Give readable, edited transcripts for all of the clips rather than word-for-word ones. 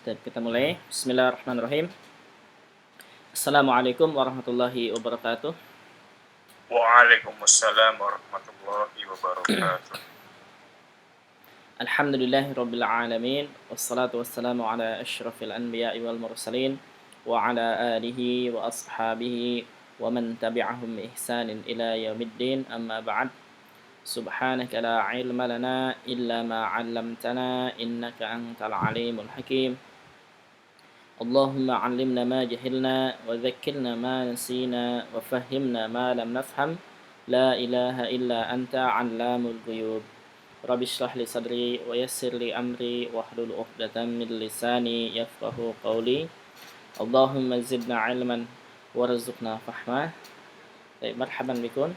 Baik, kita mulai. Bismillahirrahmanirrahim. Assalamualaikum warahmatullahi wabarakatuh. Waalaikumsalam warahmatullahi wabarakatuh. Alhamdulillahirabbil alamin wassalatu wassalamu ala asyrafil anbiya'i wal mursalin wa ala alihi wa ashabihi wa man tabi'ahum bi ihsanin ila yaumiddin amma ba'd. Subhanaka la ilma lana illa ma 'allamtana innaka antal alimul hakim. Allahumma 'allimna ma jahilna wa dhakkirna ma nasina wa fahhimna ma lam nafham. La ilaha illa anta 'allamul ghuyub. Rabbi shrah li sadri wa yassir li amri wahlul 'uqdatam min lisani yafqahu qawli. Allahumma zidna 'ilman warzuqna fahma. Baik, marhaban bikum.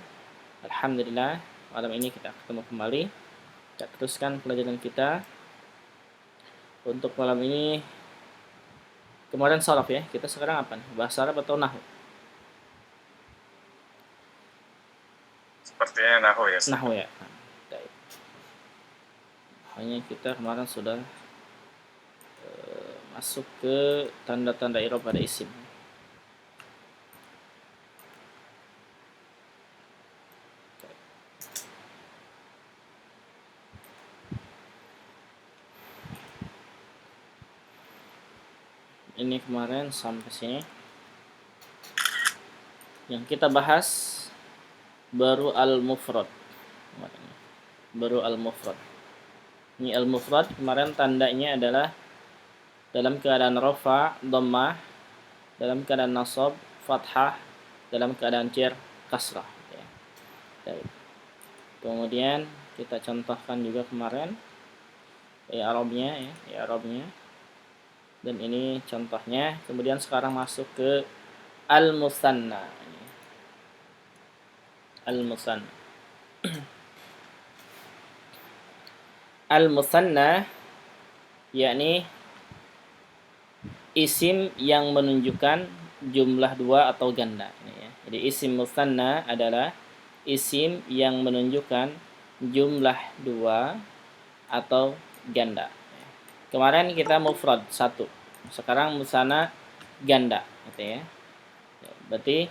Alhamdulillah, malam ini kita ketemu kembali. Kita teruskan pelajaran kita. Untuk malam ini, kemarin sharaf ya. Kita sekarang apa nih? Bahasa Arab atau nahwu? Sepertinya nahwu ya. Nahwu ya. Baik. Hanya kita kemarin sudah masuk ke tanda-tanda i'rab pada isim. Ini kemarin sampai sini. Yang kita bahas baru al-mufrad. Baru al-mufrad. Ini al-mufrad kemarin tandanya adalah dalam keadaan rafa, dhammah, dalam keadaan nasab, fathah, dalam keadaan jar, kasrah ya. Baik. Kemudian kita contohkan juga kemarin i'rabnya ya, i'rabnya. Dan ini contohnya. Kemudian sekarang masuk ke al-musanna. Al-musanna. Al-musanna yakni isim yang menunjukkan jumlah dua atau ganda ya. Jadi isim musanna adalah isim yang menunjukkan jumlah dua atau ganda. Kemarin kita mufrad satu, sekarang musanna ganda gitu ya. Berarti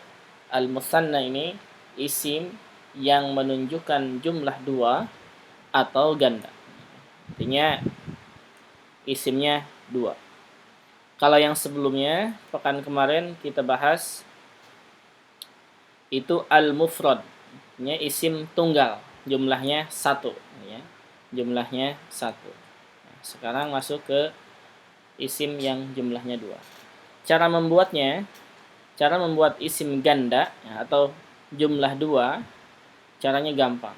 al-musanna ini isim yang menunjukkan jumlah dua atau ganda. Artinya isimnya dua. Kalau yang sebelumnya, pekan kemarin kita bahas itu al-mufrad, isim tunggal, jumlahnya satu ya. Jumlahnya satu. Sekarang masuk ke isim yang jumlahnya dua. Cara membuat isim ganda ya, atau jumlah dua, caranya gampang.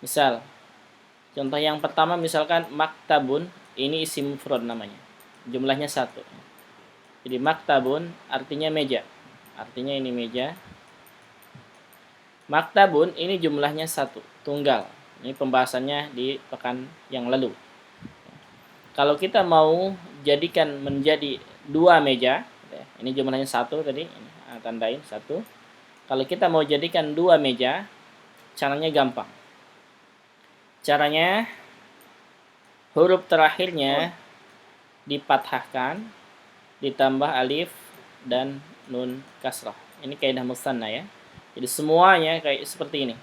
Misal, contoh yang pertama misalkan maktabun, ini isim mufrad namanya. Jumlahnya satu. Jadi maktabun artinya meja. Artinya ini meja. Maktabun ini jumlahnya satu, tunggal. Ini pembahasannya di pekan yang lalu. Kalau kita mau jadikan menjadi dua meja, ini jumlahnya satu tadi, tandain satu. Kalau kita mau jadikan dua meja, caranya gampang. Caranya huruf terakhirnya dipatahkan, ditambah alif dan nun kasrah. Ini kaidah musanna ya. Jadi semuanya kayak seperti ini.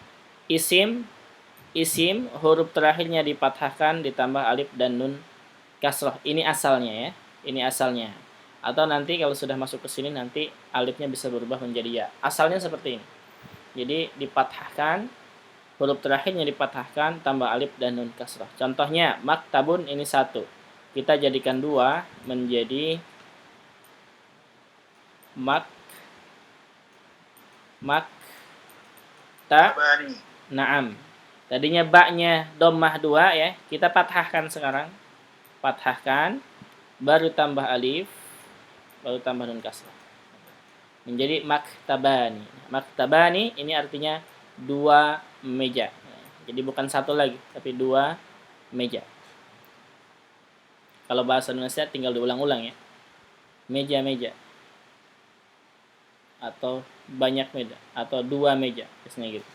Isim huruf terakhirnya dipatahkan, ditambah alif dan nun kasrah. Ini asalnya ya. Ini asalnya. Atau nanti kalau sudah masuk ke sini nanti alifnya bisa berubah menjadi ya. Asalnya seperti ini. Jadi dipatahkan, huruf terakhirnya dipatahkan, tambah alif dan nun kasrah. Contohnya maktabun ini satu. Kita jadikan dua menjadi naam. Tadinya ba-nya dhammah dua ya, kita patahkan sekarang. Patahkan, baru tambah alif, baru tambah nun kasrah. Menjadi maktabani. Maktabani ini artinya dua meja. Jadi bukan satu lagi, tapi dua meja. Kalau bahasa Indonesia tinggal diulang-ulang ya. Meja-meja. Atau banyak meja. Atau dua meja. Biasanya gitu.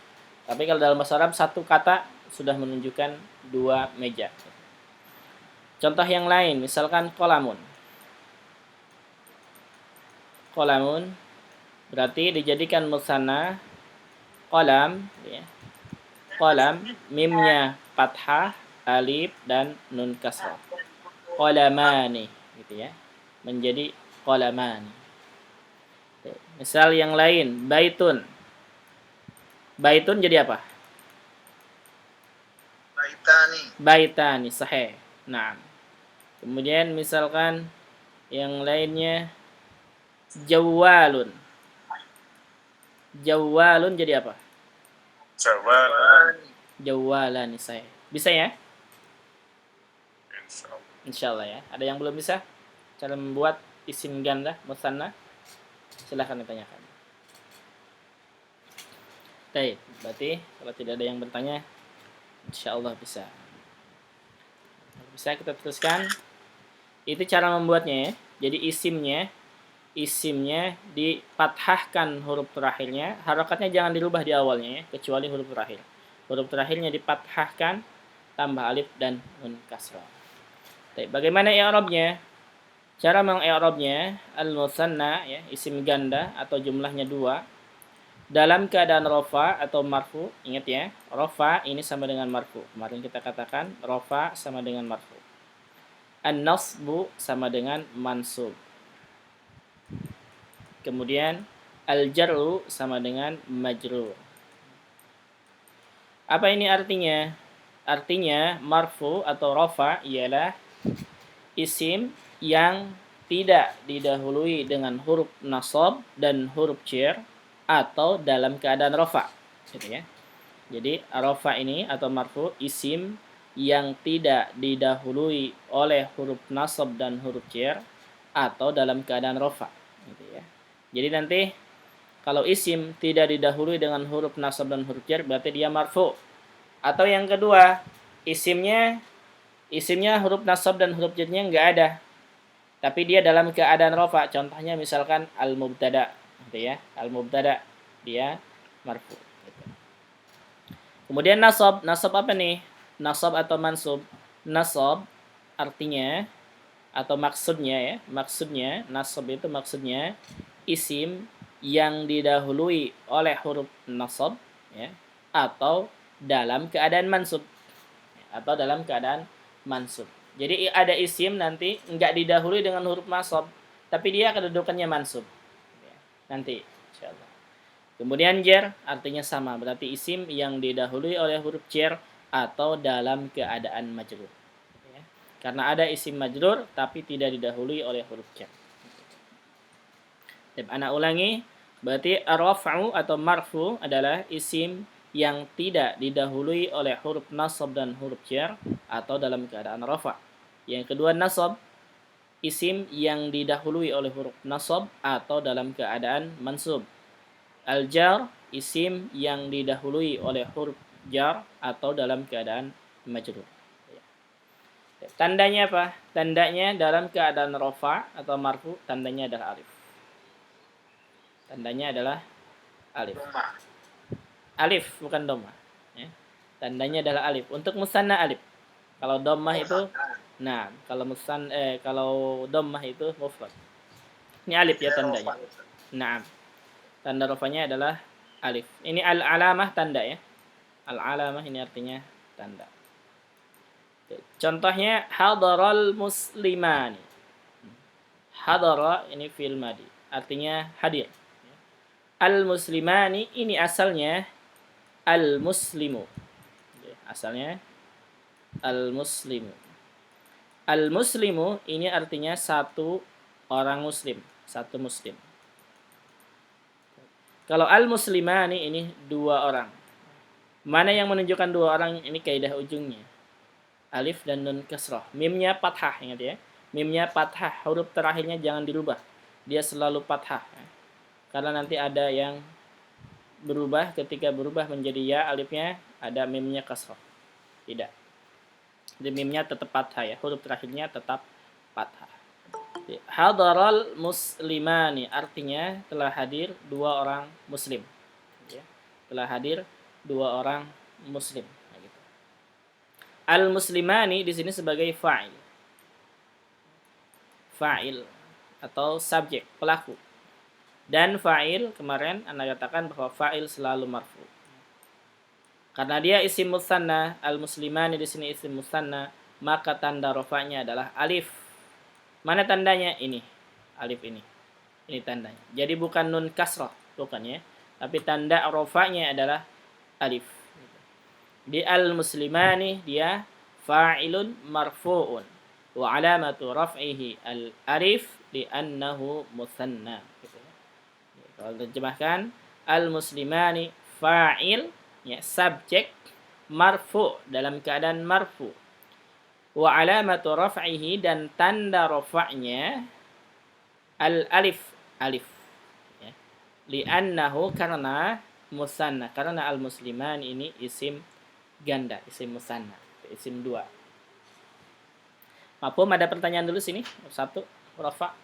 Tapi kalau dalam bahasa Arab, satu kata sudah menunjukkan dua meja. Contoh yang lain, misalkan kolamun. Kolamun berarti dijadikan musanna kolam, ya. Kolam, mimnya fathah, alif dan nun kasrah. Kolamani, gitu ya. Menjadi kolamani. Misal yang lain, baitun. Baitun jadi apa? Baitani, sahih. Nah, kemudian misalkan yang lainnya jawalun. Jawalun jadi apa? Jawalan. Jawalani, sahih. Bisa ya? Insyaallah. Insyaallah ya. Ada yang belum bisa? Cara membuat isim ganda musanna? Silahkan ditanyakan. Baik, berarti kalau tidak ada yang bertanya, insyaallah bisa. Bisa kita teruskan. Itu cara membuatnya ya. Jadi isimnya dipathahkan huruf terakhirnya, harokatnya jangan dirubah di awalnya ya, kecuali huruf terakhir. Huruf terakhirnya dipathahkan, tambah alif dan nun kasrah. Baik, bagaimana i'rabnya? Cara mengi'rabnya al-musanna ya, isim ganda atau jumlahnya 2 dalam keadaan rofa atau marfu. Ingat ya, rofa ini sama dengan marfu. Kemarin kita katakan rofa sama dengan marfu. An-nasbu sama dengan mansub. Kemudian al-jarru sama dengan majrur. Apa ini artinya? Artinya marfu atau rofa ialah isim yang tidak didahului dengan huruf nasab dan huruf jar atau dalam keadaan rofa, gitu ya. Jadi rofa ini atau marfu isim yang tidak didahului oleh huruf nasab dan huruf jar atau dalam keadaan rofa, gitu ya. Jadi nanti kalau isim tidak didahului dengan huruf nasab dan huruf jar berarti dia marfu. Atau yang kedua, isimnya huruf nasab dan huruf jarnya enggak ada, tapi dia dalam keadaan rofa. Contohnya misalkan al-mubtada, gitu ya. Al-mubtada dia marfu. Gitu. Kemudian nasab apa nih? Nasab atau mansub? Nasab artinya atau maksudnya nasab itu maksudnya isim yang didahului oleh huruf nasab ya, atau dalam keadaan mansub. Jadi ada isim nanti enggak didahului dengan huruf nasab, tapi dia kedudukannya mansub. Ya, nanti insyaallah. Kemudian jar artinya sama, berarti isim yang didahului oleh huruf jar atau dalam keadaan majrur. Ya. Karena ada isim majrur tapi tidak didahului oleh huruf jar. Ana ulangi, berarti ar-raf'u atau marfu adalah isim yang tidak didahului oleh huruf nasab dan huruf jar atau dalam keadaan rafa. Yang kedua nasab, isim yang didahului oleh huruf nasab atau dalam keadaan mansub. Al-jar, isim yang didahului oleh huruf jar atau dalam keadaan majrur. Tandanya apa? Tandanya dalam keadaan rafa atau marfu, tandanya adalah alif. Tandanya adalah alif. Alif bukan dhamma. Ya. Tandanya adalah alif. Untuk musanna alif. Kalau dhammah itu, nah kalau dhammah itu mufrad. Ini alif ya tandanya. Nah, tanda rafanya adalah alif. Ini al-alamah tanda ya. Al-alamah ini artinya tanda. Contohnya hadaral muslimani. Hadara ini fi'il madi, artinya hadir. Al-muslimani ini asalnya al-muslimu. Asalnya al-muslimu. Al-muslimu ini artinya satu orang muslim, satu muslim. Kalau al-muslimani ini dua orang. Mana yang menunjukkan dua orang? Ini kaidah ujungnya. Alif dan nun kasrah. Mimnya fathah, ingat ya. Mimnya fathah, huruf terakhirnya jangan dirubah. Dia selalu fathah. Karena nanti ada yang berubah, ketika berubah menjadi ya alifnya, ada mimnya kasrah. Tidak. Jadi mimnya tetap fathah ya, huruf terakhirnya tetap fathah. Hadaral muslimani artinya telah hadir dua orang muslim. Ya. Telah hadir dua orang muslim. Al-muslimani di sini sebagai fa'il. fa'il atau subjek, pelaku. Dan fa'il kemarin Anda katakan bahwa fa'il selalu marfu. Karena dia isim musanna, al-muslimani di sini isim musanna, maka tanda rafa'nya adalah alif. Mana tandanya? Ini. Alif ini. Ini tandanya. Jadi bukan nun kasrah, bukan ya. Tapi tanda rafa'nya adalah alif. Di al-muslimani dia fa'ilun marfu'un wa alamatu raf'ihi al-alif li'annahu musanna gitu ya. Kalau terjemahkan al-muslimani fa'il ya, subjek marfu dalam keadaan marfu wa alamatu raf'ihi dan tanda rafa'nya al-alif alif ya. Li'annahu karena musanna, karena al-musliman ini isim ganda, isim musanna, isim dua. Mafhum? Ada pertanyaan dulu sini? Satu, rafa.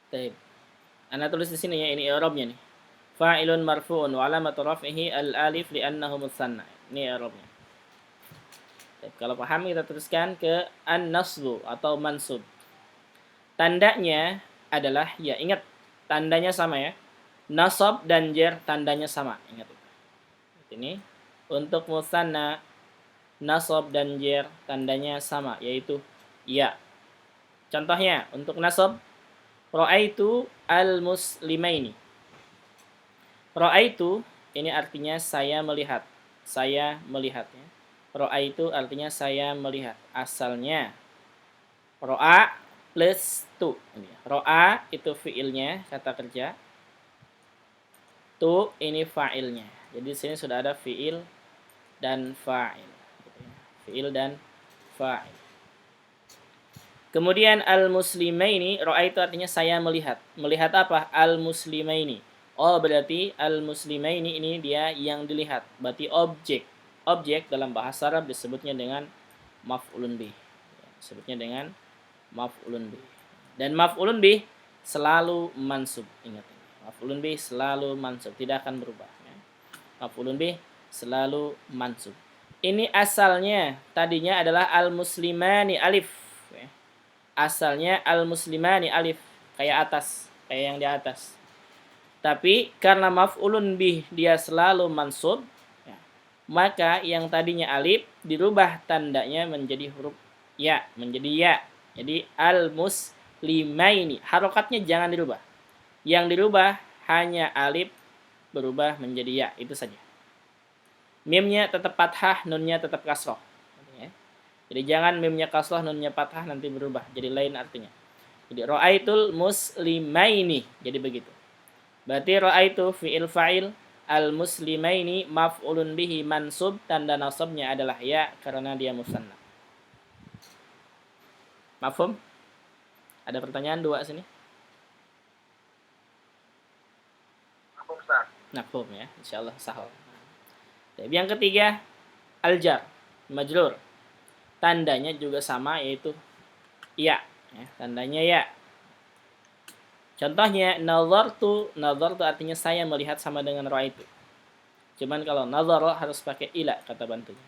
Baik. Anda tulis di sini ya, ini i'rabnya nih. Fa'ilun marfu'un wa alamatu raf'ihi al-alif li'annahu musanna. Ini i'rabnya. Baik, kalau paham kita teruskan ke an-nasbu atau mansub. Tandanya adalah ya, ingat tandanya sama ya. Nasab dan jar tandanya sama, ingat itu. Ini untuk musanna nasab dan jar tandanya sama, yaitu ya. Contohnya untuk nasab, ra'aitu al-muslimaini. Ra'aitu ini artinya saya melihat. Saya melihat ya. Ra'aitu artinya saya melihat. Asalnya ra'a plus tu. Ra'a itu fiilnya, kata kerja. Tu ini fa'ilnya. Jadi di sini sudah ada fiil dan fa'il. Fiil dan fa'il. Kemudian al-muslimaini, ra'aitu artinya saya melihat. Melihat apa? Al-muslimaini. Oh, berarti al-muslimaini ini dia yang dilihat. Berarti objek. Objek dalam bahasa Arab disebutnya dengan maf'ulun bih. Disebutnya dengan maf'ulun bih. Dan maf'ulun bih selalu mansub. Ingat ini. Maf'ulun bih selalu mansub, tidak akan berubah ya. Maf'ulun bih selalu mansub. Ini asalnya tadinya adalah al-muslimani alif ya. Asalnya al-muslimani alif, kayak atas, kayak yang di atas. Tapi karena maf'ulun bih dia selalu mansub ya, maka yang tadinya alif dirubah tandanya menjadi huruf ya, menjadi ya. Jadi al-muslimaini, harokatnya jangan dirubah. Yang dirubah hanya alif berubah menjadi ya, itu saja. Mimnya tetap fathah, nunnya tetap kasroh. Jadi jangan mimnya kasroh, nunnya fathah nanti berubah jadi lain artinya. Jadi ra'aitul muslimaini, jadi begitu. Berarti ra'aitu fi'il fa'il, al-muslimaini maf'ulun bihi mansub, tanda nasabnya adalah ya karena dia musanna. Mafhum? Ada pertanyaan dua sini? Mafhum ya, insyaallah sahal. Yang ketiga, al-jar, majrur. Tandanya juga sama, yaitu ya, tandanya ya. Contohnya nazartu artinya saya melihat sama dengan ra'aitu. Cuman kalau nazara harus pakai ila kata bantunya.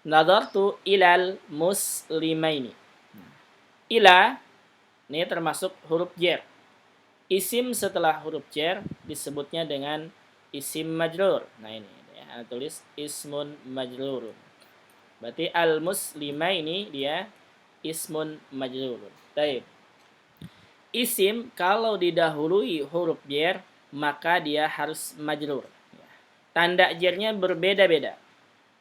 Nazartu ilal muslimaini. Ila ini termasuk huruf jar. Isim setelah huruf jar disebutnya dengan isim majrur. Nah ini ya, tulis ismun majrurun. Berarti al-muslimaini dia ismun majrurun. Baik. Isim kalau didahului huruf jar maka dia harus majrur. Tanda jarnya berbeda-beda.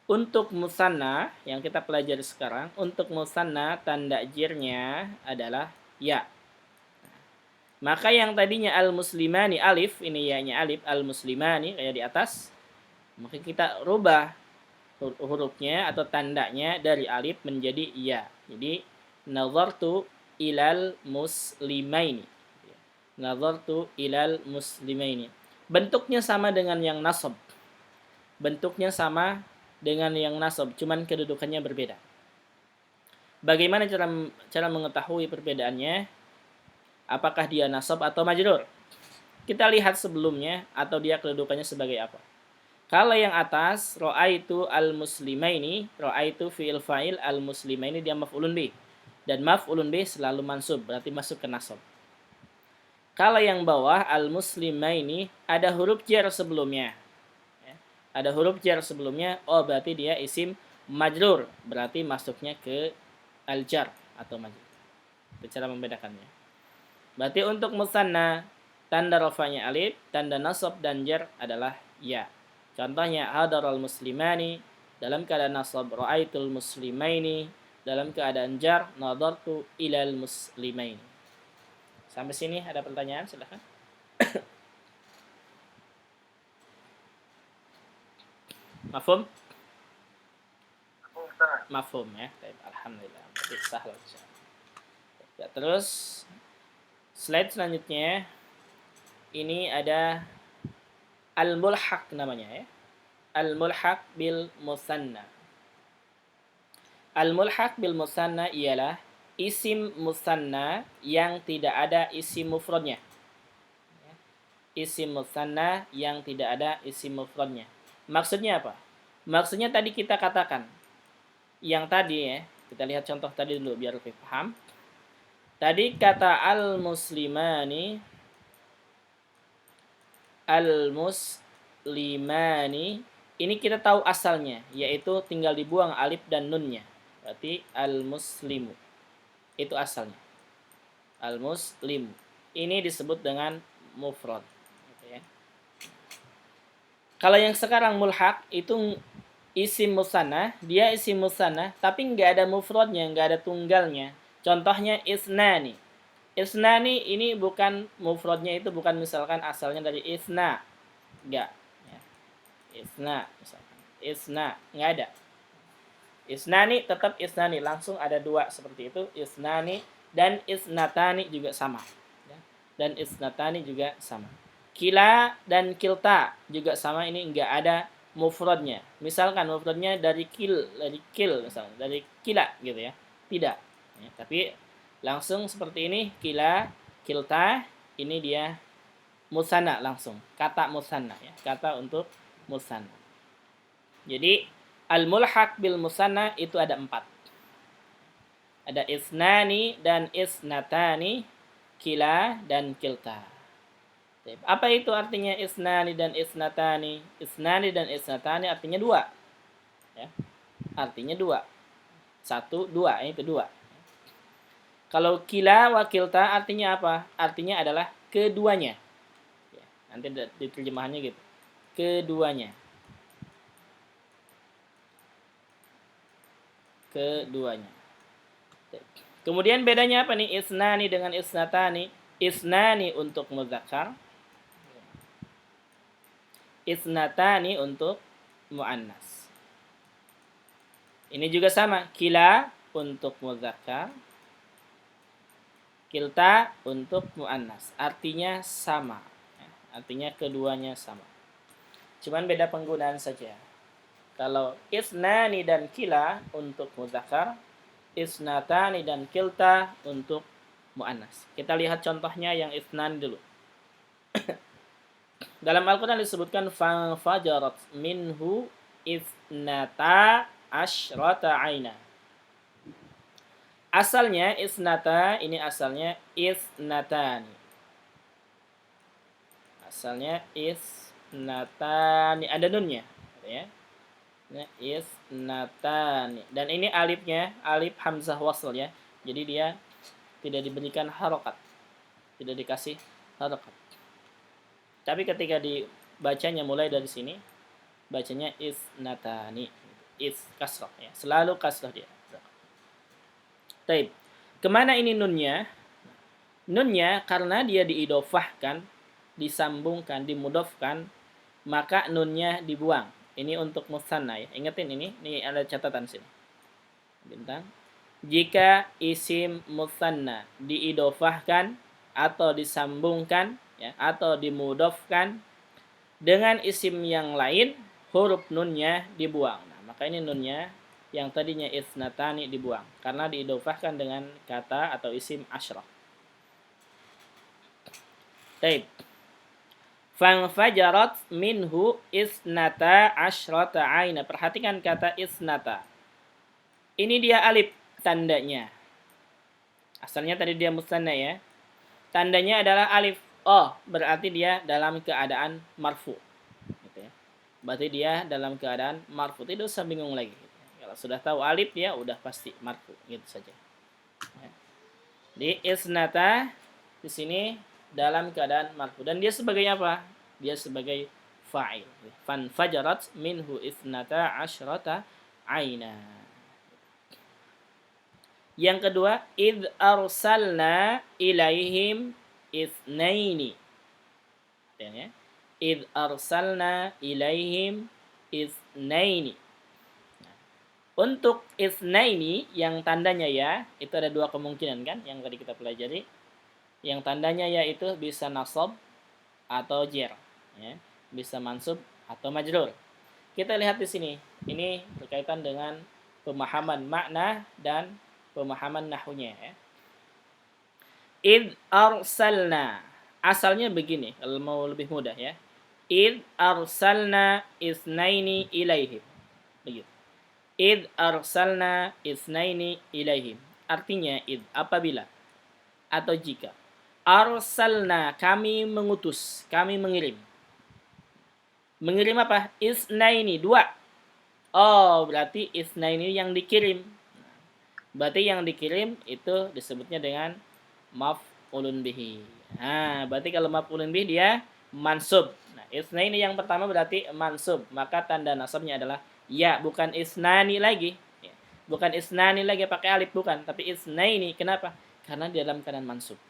Untuk musanna yang kita pelajari sekarang, untuk musanna tanda jarnya adalah ya. Maka yang tadinya al-muslimani alif, ini ya-nya alif, al-muslimani kayak di atas, maka kita rubah hurufnya atau tandanya dari alif menjadi ya. Jadi nazartu ilal muslimaini. Nazartu ilal muslimaini. Bentuknya sama dengan yang nasab. Bentuknya sama dengan yang nasab, cuman kedudukannya berbeda. Bagaimana cara mengetahui perbedaannya? Apakah dia nasab atau majrur? Kita lihat sebelumnya atau dia kedudukannya sebagai apa. Kalau yang atas, ra'aitu al-muslimaini, ra'aitu fi'il fa'il al-muslimaini dia maf'ulun bih. Dan maf'ulun bih selalu mansub, berarti masuk ke nasab. Kalau yang bawah al-muslimaini ada huruf jar sebelumnya. Ya. Ada huruf jar sebelumnya, oh berarti dia isim majrur, berarti masuknya ke al-jar atau majrur. Itu cara membedakannya. Berarti untuk musanna, tanda rafanya alif, tanda nasab dan jar adalah ya. Contohnya hadaral muslimani, dalam keadaan nasab ra'aitul muslimaini, dalam keadaan jar nadartu ilal muslimaini. Sampai sini ada pertanyaan, silahkan. Mafhum? Mafhum ya. Baik, alhamdulillah. Baik, sahlan. Ya, terus slide selanjutnya ini ada al-mulhaq namanya ya. Al-mulhaq bil musanna. Al-mulhaq bil musanna ialah isim musanna yang tidak ada isim mufradnya. Isim musanna yang tidak ada isim mufradnya. Maksudnya apa? Maksudnya tadi kita katakan. Yang tadi ya, kita lihat contoh tadi dulu biar lebih paham. Tadi kata al-muslimani, al-muslimani, ini kita tahu asalnya, yaitu tinggal dibuang alif dan nunnya. Berarti al-muslimu. Itu asalnya. Al-muslimu. Ini disebut dengan mufrad. Gitu ya. Kalau yang sekarang mulhaq itu isim musanna, dia isim musanna, tapi nggak ada mufradnya, nggak ada tunggalnya. Contohnya isnani. Isnani ini bukan mufradnya, itu bukan misalkan asalnya dari isna. Enggak. Ya. Isna misalkan. Isna. Enggak ada. Isnani tetap isnani. Langsung ada dua seperti itu. Isnani dan isnatani juga sama. Ya. Dan isnatani juga sama. Kila dan kilta juga sama. Ini enggak ada mufradnya. Misalkan mufradnya dari kil misalkan. Dari kila gitu ya. Tidak. Ya, tapi langsung seperti ini, kila, kilta, ini dia musanna langsung. Kata musanna ya, kata untuk musanna. Jadi al-mulhaq bil musanna itu ada 4. Ada isnani dan isnatani, kila dan kilta. Apa itu artinya isnani dan isnatani? Isnani dan isnatani artinya 2. Ya. Artinya 2. 1, 2, itu 2. Kalau kila wa kilta artinya apa? Artinya adalah keduanya. Ya, nanti di terjemahannya gitu. Keduanya. Keduanya. Kemudian bedanya apa nih? Isnani dengan isnatani. Isnani untuk muzakkar. Isnatani untuk muannas. Ini juga sama. Kila untuk muzakkar. Kilta untuk muannas, artinya sama. Artinya keduanya sama. Cuman beda penggunaan saja. Kalau isnani dan kila untuk muzakkar, isnatani dan kilta untuk muannas. Kita lihat contohnya yang isnani dulu. Dalam Al-Qur'an disebutkan fajarat minhu isnata asyrata aina. Asalnya isnata, ini asalnya isnatani. Asalnya isnatani, ada nunnya, ya. Isnatani. Dan ini alifnya, alif hamzah wasl ya. Jadi dia tidak diberikan harokat. Tidak dikasih harokat. Tapi ketika dibacanya mulai dari sini, bacanya isnatani. Is kasrah ya. Selalu kasrah dia. Taib. Kemana ini nunnya? Nunnya karena dia diidofahkan, disambungkan, dimudofkan, maka nunnya dibuang. Ini untuk musanna ya. Ingetin ini ada catatan sini. Bintang. Jika isim musanna diidofahkan atau disambungkan ya, atau dimudofkan dengan isim yang lain, huruf nunnya dibuang. Nah, maka ini nunnya yang tadinya isnatani dibuang karena diidofahkan dengan kata atau isim asyraf. Baik. Fanfajarat minhu isnata asyrata aina. Perhatikan kata isnata. Ini dia alif tandanya. Asalnya tadi dia musanna ya. Tandanya adalah alif. Oh, berarti dia dalam keadaan marfu. Gitu ya. Berarti dia dalam keadaan marfu. Tidak usah bingung lagi. Kalau sudah tahu alif dia udah pasti marfu. Gitu saja. Ya. Di isnata di sini dalam keadaan marfu. Dan dia sebagai apa? Dia sebagai fa'il. Fanfajarat minhu isnata asyrata aina. Yang kedua, id arsalna ilaihim itsnaini. Ya. Id arsalna ilaihim itsnaini. Untuk itsnaini yang tandanya ya, itu ada dua kemungkinan kan yang tadi kita pelajari. Yang tandanya ya itu bisa nasab atau jar, ya. Bisa mansub atau majrur. Kita lihat di sini. Ini berkaitan dengan pemahaman makna dan pemahaman nahwunya ya. Id arsalna. Asalnya begini, kalau mau lebih mudah ya. Id arsalna itsnaini ilaihim. Begitu. Id arsalna itsnaini ilaihim. Artinya id apabila atau jika. Arsalna kami mengutus, kami mengirim. Mengirim apa? Itsnaini, dua. Oh, berarti itsnaini yang dikirim. Berarti yang dikirim itu disebutnya dengan maf'ulun bihi. Nah, berarti kalau maf'ulun bihi dia mansub. Nah, itsnaini yang pertama berarti mansub. Maka tanda nasabnya adalah ya, bukan isnani lagi. Ya. Bukan isnani lagi pakai alif, bukan. Tapi itsnaini. Kenapa? Karena di dalam keadaan mansub.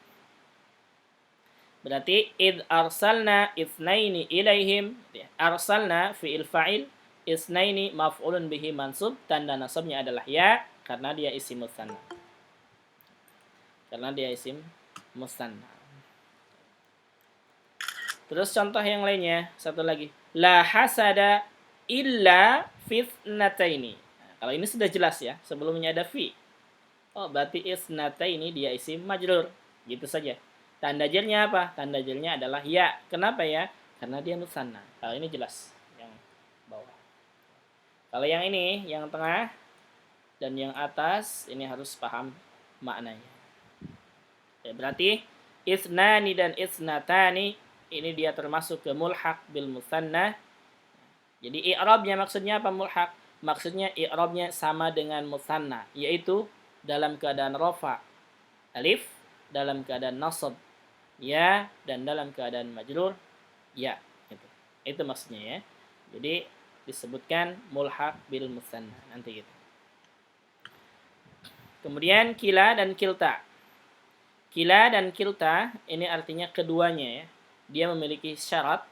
Berarti id arsalna itsnaini ilaihim. Arsalna fi'il fa'il, itsnaini maf'ulun bihi mansub, tanda nasabnya adalah ya karena dia isim musanna. Karena dia isim musanna. Terus contoh yang lainnya, satu lagi. La hasada illa fitnataini. Nah, kalau ini sudah jelas ya, sebelumnya ada fi. Oh, berarti isnataini dia isim majrur. Gitu saja. Tanda jarnya apa? Tanda jarnya adalah ya. Kenapa ya? Karena dia musanna. Kalau ini jelas yang bawah. Kalau yang ini, yang tengah dan yang atas, ini harus paham maknanya. Ya, berarti isnani dan isnatani ini dia termasuk ke mulhaq bil musanna. Jadi i'rabnya maksudnya apa mulhaq? Maksudnya i'rabnya sama dengan musanna, yaitu dalam keadaan rafa alif, dalam keadaan nasab ya, dan dalam keadaan majrur ya. Itu maksudnya ya. Jadi disebutkan mulhaq bil musanna nanti gitu. Kemudian kila dan kilta. Kila dan kilta ini artinya keduanya ya. Dia memiliki syarat.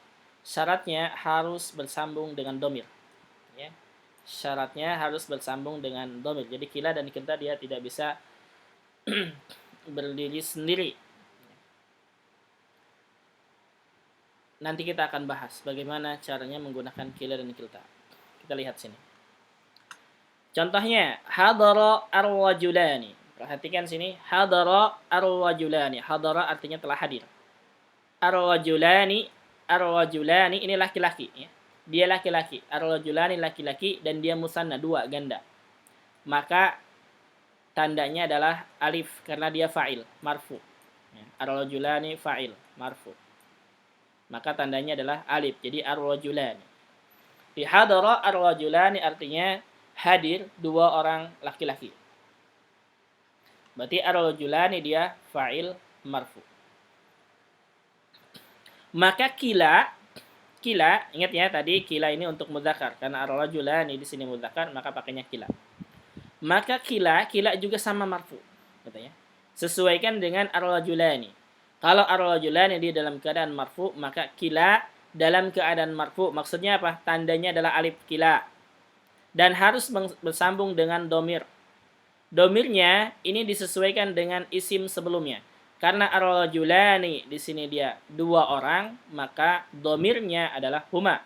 Syaratnya harus bersambung dengan domir. Ya. Syaratnya harus bersambung dengan domir. Jadi kila dan kilta dia tidak bisa berdiri sendiri. Nanti kita akan bahas bagaimana caranya menggunakan kila dan kilta. Kita lihat sini. Contohnya, hadara ar-rajulani. Perhatikan sini, hadara ar-rajulani. Hadara artinya telah hadir. Ar-rajulani, ar-rajulani ini laki-laki ya. Dia laki-laki. Ar-rajulani laki-laki dan dia musanna, dua, ganda. Maka tandanya adalah alif karena dia fa'il, marfu. Ar-rajulani fa'il, marfu. Maka tandanya adalah alif. Jadi ar-rajulani. Di hadara ar-rajulani artinya hadir dua orang laki-laki. Berarti ar-rajulani dia fa'il marfu. Maka kila, ingat ya tadi kila ini untuk mudzakkar karena ar-rajulani di sini mudzakkar maka pakainya kila. Maka kila juga sama marfu, katanya. Sesuaikan dengan ar-rajulani. Kalau ar-rajulani dia dalam keadaan marfu, maka kila dalam keadaan marfu. Maksudnya apa? Tandanya adalah alif kila. Dan harus bersambung dengan domir. Domirnya ini disesuaikan dengan isim sebelumnya. Karena ar-rajulani di sini dia dua orang, maka domirnya adalah huma.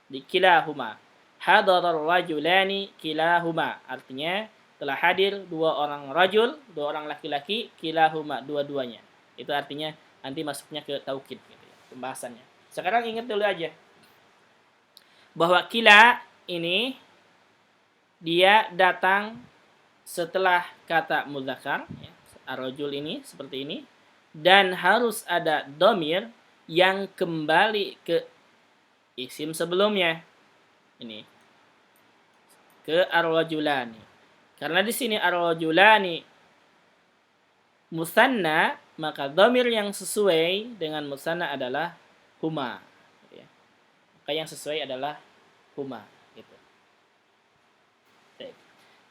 Di kilahuma. Hadarar rajulani kilahuma. Artinya telah hadir dua orang rajul, dua orang laki-laki, kilahuma, dua-duanya. Itu artinya nanti masuknya ke taukid gitu ya, pembahasannya. Sekarang ingat dulu aja bahwa kila ini dia datang setelah kata mudzakkar, ya, ar-rajul ini seperti ini, dan harus ada domir yang kembali ke isim sebelumnya. Ini ke ar-rajulani. Karena di sini ar-rajulani musanna, maka domir yang sesuai dengan musanna adalah huma. Ya. Maka yang sesuai adalah huma. Gitu.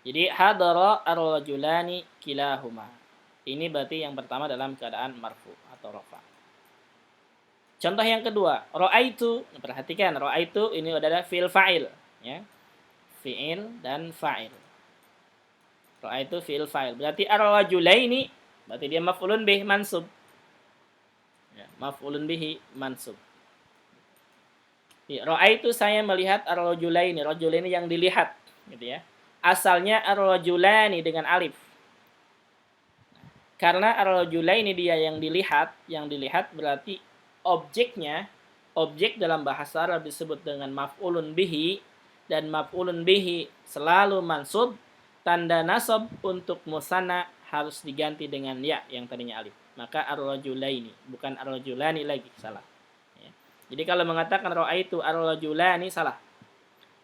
Jadi hadara ar-rajulani kilahuma. Ini berarti yang pertama dalam keadaan marfu atau rafa. Contoh yang kedua, ra'aitu. Perhatikan, ra'aitu ini adalah fi'il fa'il, ya. Fi'il dan fa'il. Ra'aitu fi'il fa'il. Berarti ar-rajulaini berarti dia maf'ulun bih mansub. Ya, maf'ulun bihi mansub. Ra'aitu saya melihat ar-rajulaini, rajulaini yang dilihat, gitu ya. Asalnya ar-rajulani dengan alif. Karena ar-rajulaini dia yang dilihat berarti objeknya, objek dalam bahasa Arab disebut dengan maf'ulun bihi, dan maf'ulun bihi selalu mansub, tanda nasab untuk musanna harus diganti dengan ya yang tadinya alif. Maka ar-rajulaini, bukan ar-rajulani lagi, salah. Ya. Jadi kalau mengatakan ra'aitu ar-rajulani salah.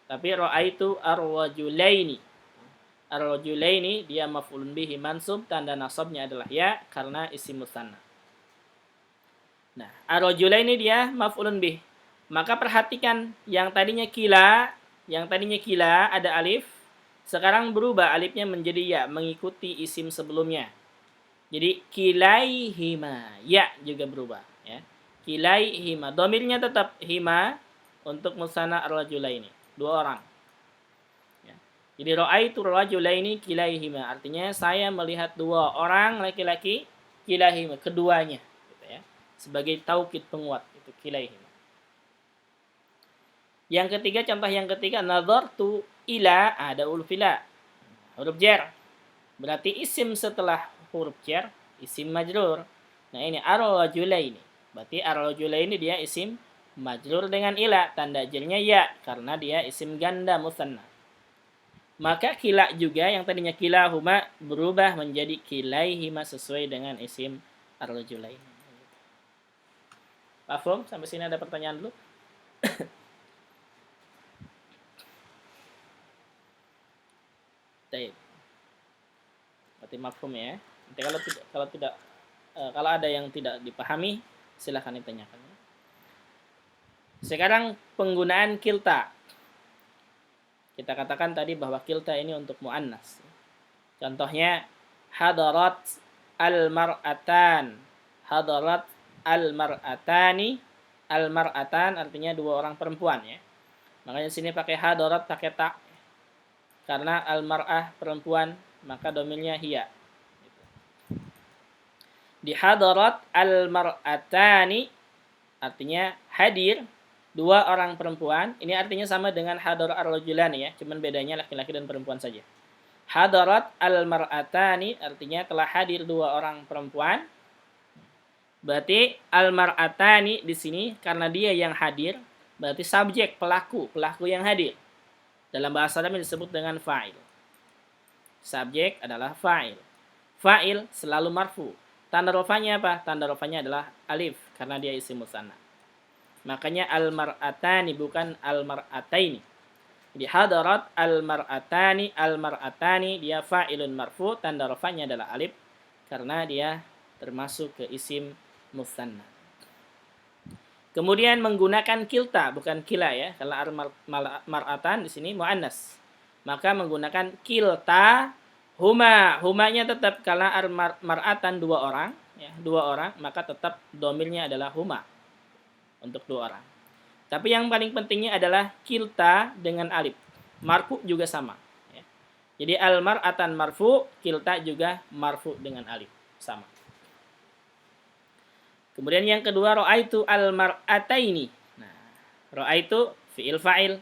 Tapi ra'aitu ar-rajulaini. Ar-rajulaini dia maf'ulun bihi mansub, tanda nasabnya adalah ya karena isim musanna. Nah, ar-rajulaini dia maf'ulun bih. Maka perhatikan yang tadinya kila ada alif, sekarang berubah alifnya menjadi ya mengikuti isim sebelumnya. Jadi kilaihima, ya juga berubah, ya. Kilaihima, domirnya tetap hima untuk musanna ar-rajulaini, dua orang. Jadi ra'aitu rajulaini kilaihima, artinya saya melihat dua orang laki-laki kilaihima, keduanya, gitu ya. Sebagai taukid penguat itu kilaihima. Yang ketiga, contoh yang ketiga, nazartu ila, ada huruf ila, huruf jar. Berarti isim setelah huruf jar, isim majrur. Nah, ini ar-rajulaini. Berarti ar-rajulaini dia isim majrur dengan ila, tanda jarnya ya karena dia isim ganda musanna. Maka kila juga yang tadinya kilahuma berubah menjadi kilaihima sesuai dengan isim ar-rajulain. Paham? Sampai sini ada pertanyaan dulu? Baik. Berarti mafhum ya. Nanti kalau ada yang tidak dipahami silakan ditanyakan. Sekarang penggunaan kilta. Kita katakan tadi bahwa kilta ini untuk muannas. Contohnya hadarat al-mar'atan. Hadarat al-mar'atani. Al-mar'atan artinya dua orang perempuan ya. Makanya sini pakai hadarat pakai ta. Karena al-mar'ah perempuan, maka domirnya hiya. Di hadarat al-mar'atani artinya hadir dua orang perempuan, ini artinya sama dengan hadarat ar-rajulani ya, cuman bedanya laki-laki dan perempuan saja. Hadarat al-mar'atani artinya telah hadir dua orang perempuan. Berarti al-mar'atani di sini karena dia yang hadir, berarti subjek pelaku yang hadir. Dalam bahasa Arab disebut dengan fa'il. Subjek adalah fa'il. Fa'il selalu marfu. Tanda rafanya apa? Tanda rafanya adalah alif karena dia isim musanna. Makanya al-mar'atani bukan al-mar'ataini. Jadi hadarat al-mar'atani dia fa'ilun marfu, tanda rafanya adalah alif karena dia termasuk ke isim musanna. Kemudian menggunakan kilta bukan kila ya. Kalau al-mar'atan di sini muannas. Maka menggunakan kilta huma. Humanya tetap kalau al-mar'atan dua orang ya, dua orang, maka tetap domirnya adalah huma. Untuk dua orang. Tapi yang paling pentingnya adalah kilta dengan alif. Marfu juga sama. Ya. Jadi al-mar'atan marfu, kilta juga marfu dengan alif. Sama. Kemudian yang kedua, ra'aitu al-mar'ataini. Nah, ra'aitu fi'il fa'il.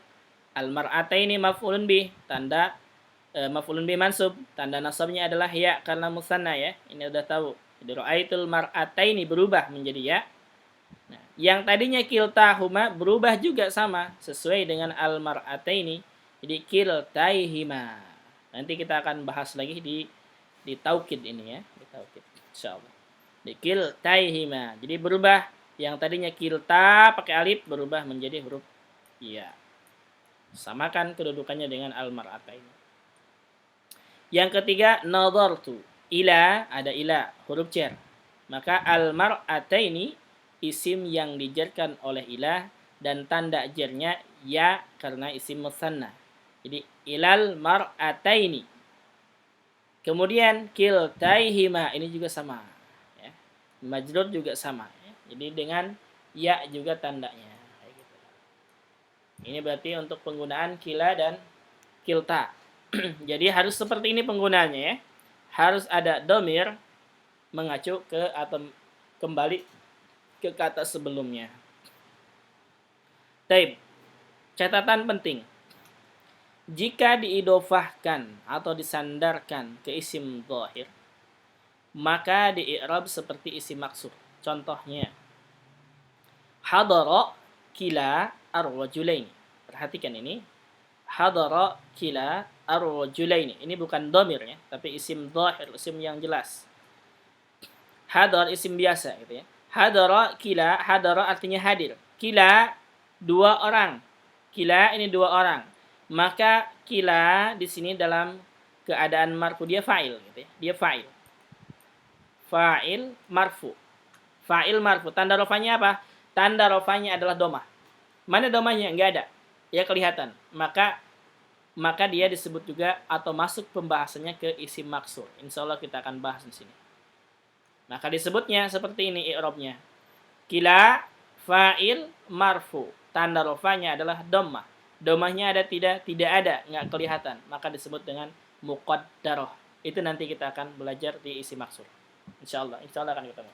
Al-mar'ataini maf'ulun bih. Tanda maf'ulun bih mansub. Tanda nasabnya adalah ya karena musanna ya. Ini udah tahu. Jadi ra'aitul mar'ataini berubah menjadi ya. Nah, yang tadinya kiltahuma berubah juga sama sesuai dengan al-mar'ataini. Jadi kiltaihima. Nanti kita akan bahas lagi di taukid ini ya, di taukid insyaallah. Di kiltaihima. Jadi berubah yang tadinya kilta pakai alif berubah menjadi huruf ya. Samakan kedudukannya dengan al-mar'ataini. Yang ketiga nadartu. Ila ada ila huruf jar. Maka al-mar'ataini isim yang dijarkan oleh ilah dan tanda jarnya ya karena isim musanna. Jadi ilal mar'ataini. Kemudian kiltaihima ini juga sama ya. Majrur juga sama ya. Jadi dengan ya juga tandanya kayak gitu. Ini berarti untuk penggunaan kila dan kilta. Jadi harus seperti ini penggunaannya ya. Harus ada domir mengacu ke atau kembali ke kata sebelumnya. Taib. Catatan penting. Jika diidofahkan atau disandarkan ke isim dhahir, maka di-i'rab seperti isim maksur. Contohnya, hadara kila ar-rajulaini. Perhatikan ini. Hadara kila ar-rajulaini. Ini bukan domir ya, tapi isim dhahir, isim yang jelas. Hadar isim biasa gitu ya. Hadara kila, hadara artinya hadir. Kila dua orang. Kila ini dua orang. Maka kila di sini dalam keadaan marfu dia fa'il gitu ya. Dia fa'il. Fa'il marfu. Fa'il marfu. Tanda rofanya apa? Tanda rofanya adalah domah. Mana domahnya? Enggak ada. Ya kelihatan. Maka dia disebut juga atau masuk pembahasannya ke isim maksur. Insyaallah kita akan bahas di sini. Maka disebutnya seperti ini i'rabnya. Kila fa'il marfu. Tanda rofanya adalah dhammah. Dhammahnya ada tidak? Tidak ada, enggak kelihatan. Maka disebut dengan muqaddarah. Itu nanti kita akan belajar di isi maksur. Insyaallah akan ketemu.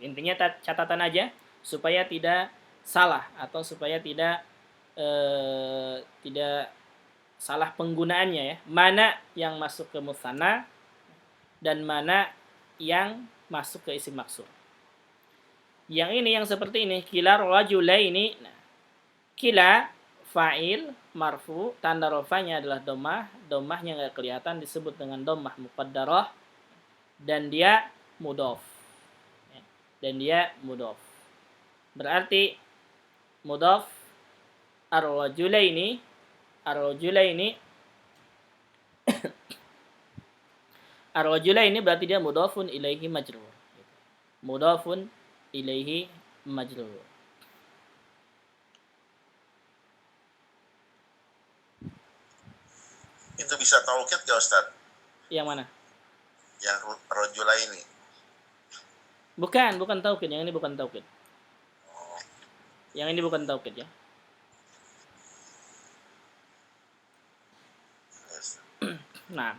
Intinya catatan aja supaya tidak salah atau supaya tidak salah penggunaannya ya. Mana yang masuk ke musanna dan mana yang masuk ke isim maksur. Yang ini yang seperti ini, kila rajulaini. Nah, kila fa'il marfu, tanda rofanya adalah dhammah, dhammahnya enggak kelihatan disebut dengan dhammah muqaddarah dan dia mudhaf. Dan dia mudhaf. Berarti mudhaf ar-rajulaini Ar-rajulaini berarti dia mudhafun ilaihi majrur. Mudhafun ilaihi majrur. Itu bisa taukid gak Ustaz? Yang mana? Yang rajulaini. Bukan taukid. Yang ini bukan taukid. Yang ini bukan taukid ya. Yes. Nah,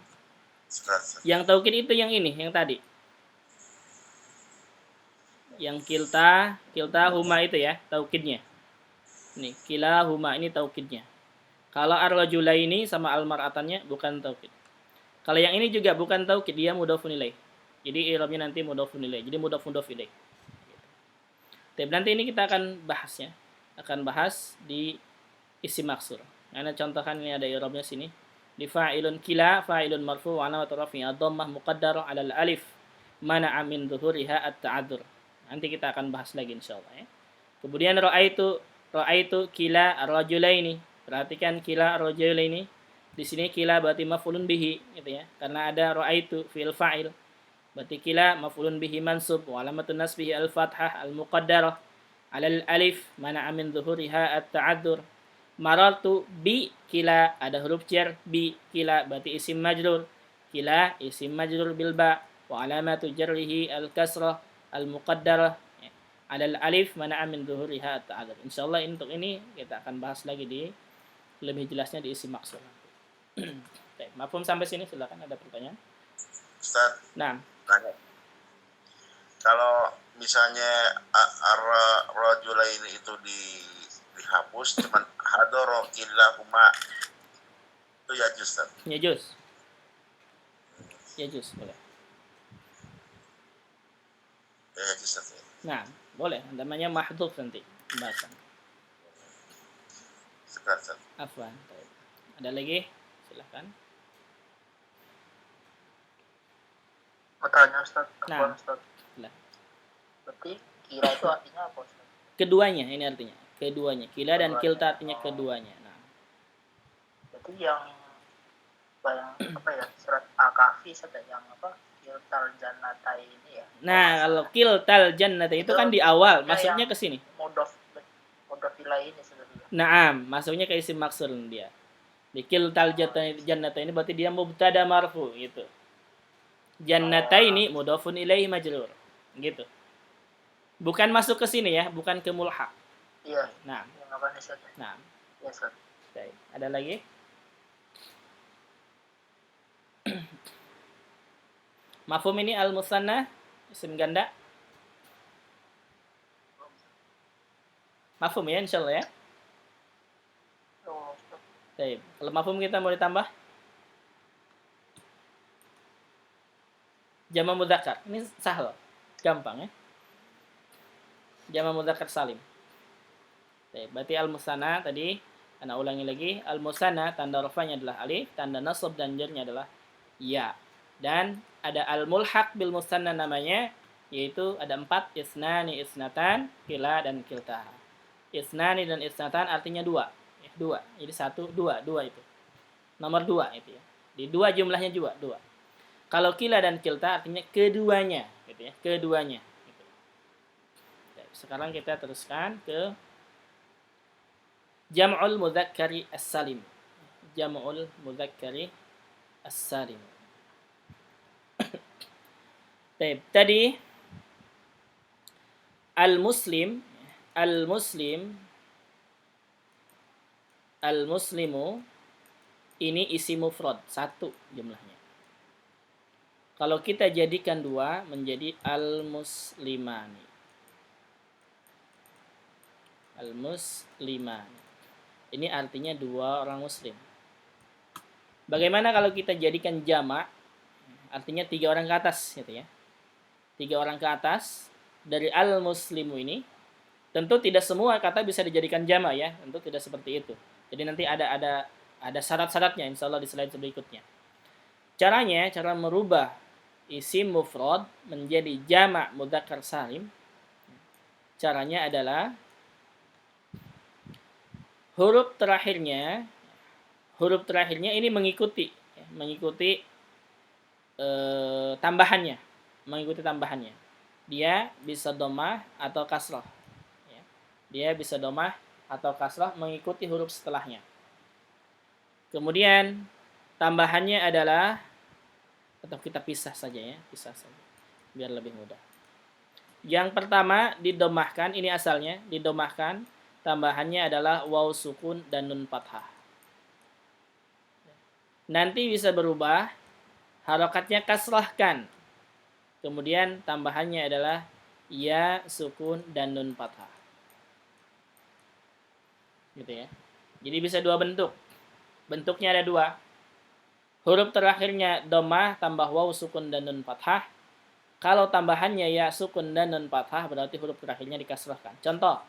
Ustaz. yang taukid itu yang ini, yang tadi. Yang kilta huma itu ya, taukidnya. Nih, kila huma ini taukidnya. Kalau ar-rajulaini sama al-mar'atannya bukan taukid. Kalau yang ini juga bukan taukid, dia mudhafun ilaih. Jadi i'rabnya nanti mudhafun ilaih. Jadi mudhaf ilaih. Tapi nanti ini kita akan bahas ya. Akan bahas di isim maksur. Karena contohkan ini ada i'rabnya sini. Di fa'ilun kila fa'ilun marfu wa alamatu raf'i ad-dhammah muqaddarah 'alal alif mana'a min dhuhuriha at-ta'adzur. Nanti kita akan bahas lagi insyaallah ya. Kemudian ra'aitu kila ar-rajulaini. Perhatikan kila ar-rajulaini. Di sini kila berarti maf'ulun bihi gitu ya. Karena ada ra'aitu fi'il fa'il. Berarti kila maf'ulun bihi mansub wa alamatun nasbihi al-fathah al-muqaddarah 'alal alif mana'a min dhuhuriha at-ta'adzur. Marartu bi kila, ada huruf jar bi kila berarti isim majrur. Kila isim majrur bil ba wa alamatu jarrihi al-kasrah al-muqaddarah 'alal alif mana'a min dhuhuriha at-ta'adzur. Insyaallah untuk ini kita akan bahas lagi di lebih jelasnya di isim maksur. Baik, mafhum sampai sini, silakan ada pertanyaan. Ustaz. Nah, kalau misalnya ar-rajulaini itu dihapus cuman hadara kilahuma itu ya Ustaz. Ya juz boleh. Ya Ustaz. Nah, boleh. Namanya mahdhuf nanti pembahasan. Sekarang Ustaz. Afwan. Ada lagi? Silahkan. Mau tanya Ustaz, Nah. Ustaz. Lah. Berarti kila itu artinya apa Ustaz? Keduanya ini artinya. Keduanya. Kila dan kilta artinya keduanya. Nah. Berarti yang apa ya? Surat Al-Kahfi Ustaz yang apa? Kiltal jannata ini ya. Nah, kalau kiltal jannata itu kan di awal, masuknya ke sini. Mudhof ilaih ini sebenarnya. Naam, masuknya ke isim maksur dia. Di kiltal jannata ini berarti dia mubtada marfu gitu. Jannata ini mudhofun ilaihi majrur. Gitu. Bukan masuk ke sini ya, bukan ke mulhaq. Iya. Nah. Yang apa nih Ustaz? Nah. Ya Ustaz. Baik. Ada lagi? Mafhum ini al-musanna isim ganda. Mafhum ya insyaallah ya. Oh, Ustaz. Baik. Kalau mafhum kita mau ditambah? Jama mudzakkar. Ini sahal. Gampang ya. Jama mudzakkar salim. Baik, berarti al-musanna tadi ana ulangi lagi, al-musanna tanda rafanya adalah alif, tanda nasab dan jarnya adalah ya. Dan ada al-mulhaq bil musanna namanya, yaitu ada 4, isnani, isnatan, kila dan kilta. Isnani dan isnatan artinya 2. Ya, 2. Jadi 1, 2, 2 itu. Nomor 2 itu ya. Di 2 jumlahnya juga 2. Kalau kila dan kilta artinya keduanya, gitu ya, keduanya. Gitu. Sekarang kita teruskan ke Jam'ul mudzakkari as-salim. Jam'ul mudzakkari as-salim. Baik, tadi al-muslim, al-muslimu ini isi mufrad, 1 jumlahnya. Kalau kita jadikan 2 menjadi al-muslimani. Al-muslimani. Ini artinya 2 orang muslim. Bagaimana kalau kita jadikan jamak? Artinya 3 orang ke atas gitu ya. 3 orang ke atas dari al-muslimu ini. Tentu tidak semua kata bisa dijadikan jamak ya. Tentu tidak seperti itu. Jadi nanti ada syarat-syaratnya insyaallah di slide berikutnya. Caranya, cara merubah isim mufrad menjadi jamak mudzakkar salim. Caranya adalah huruf terakhirnya ini mengikuti tambahannya, Dia bisa domah atau kasrah. Ya. Dia bisa domah atau kasrah mengikuti huruf setelahnya. Kemudian tambahannya adalah, atau kita pisah saja biar lebih mudah. Yang pertama didomahkan, ini asalnya didomahkan. Tambahannya adalah waw sukun dan nun fathah. Nanti bisa berubah, harokatnya kasrahkan. Kemudian tambahannya adalah ya sukun dan nun fathah. Gitu ya. Jadi bisa 2 bentuk. Bentuknya ada 2. Huruf terakhirnya dhammah tambah waw sukun dan nun fathah. Kalau tambahannya ya sukun dan nun fathah berarti huruf terakhirnya dikasrahkan. Contoh,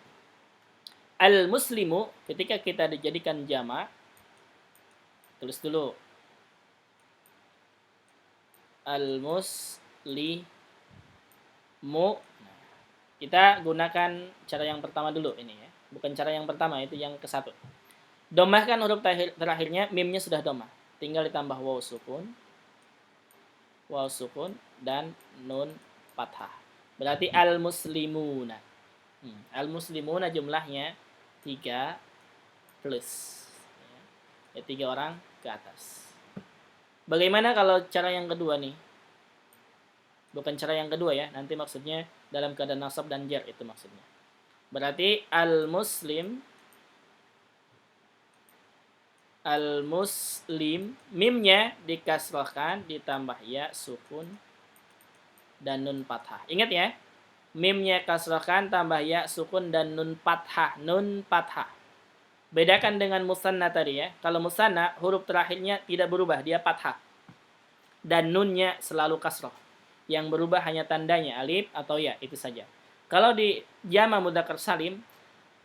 al-muslimu ketika kita dijadikan jamak, tulis dulu. Al-muslimu. Kita gunakan cara yang pertama dulu ini ya. Bukan cara yang pertama, itu yang ke-1. Dhammahkan huruf terakhirnya, mimnya sudah dhammah. Tinggal ditambah waw sukun dan nun fathah. Berarti al-muslimuna. Al-muslimuna jumlahnya 3 plus. Ya, 3 orang ke atas. Bagaimana kalau cara yang kedua nih? Bukan cara yang kedua ya, nanti maksudnya dalam keadaan nasab dan jar itu maksudnya. Berarti al-muslim, mimnya dikasrahkan ditambah ya sukun dan nun fathah. Ingat ya, mimnya kasrahkan tambah ya sukun dan nun fathah. Bedakan dengan musanna tadi ya. Kalau musanna huruf terakhirnya tidak berubah, dia fathah. Dan nunnya selalu kasrah. Yang berubah hanya tandanya alif atau ya, itu saja. Kalau di jama mudzakkar salim,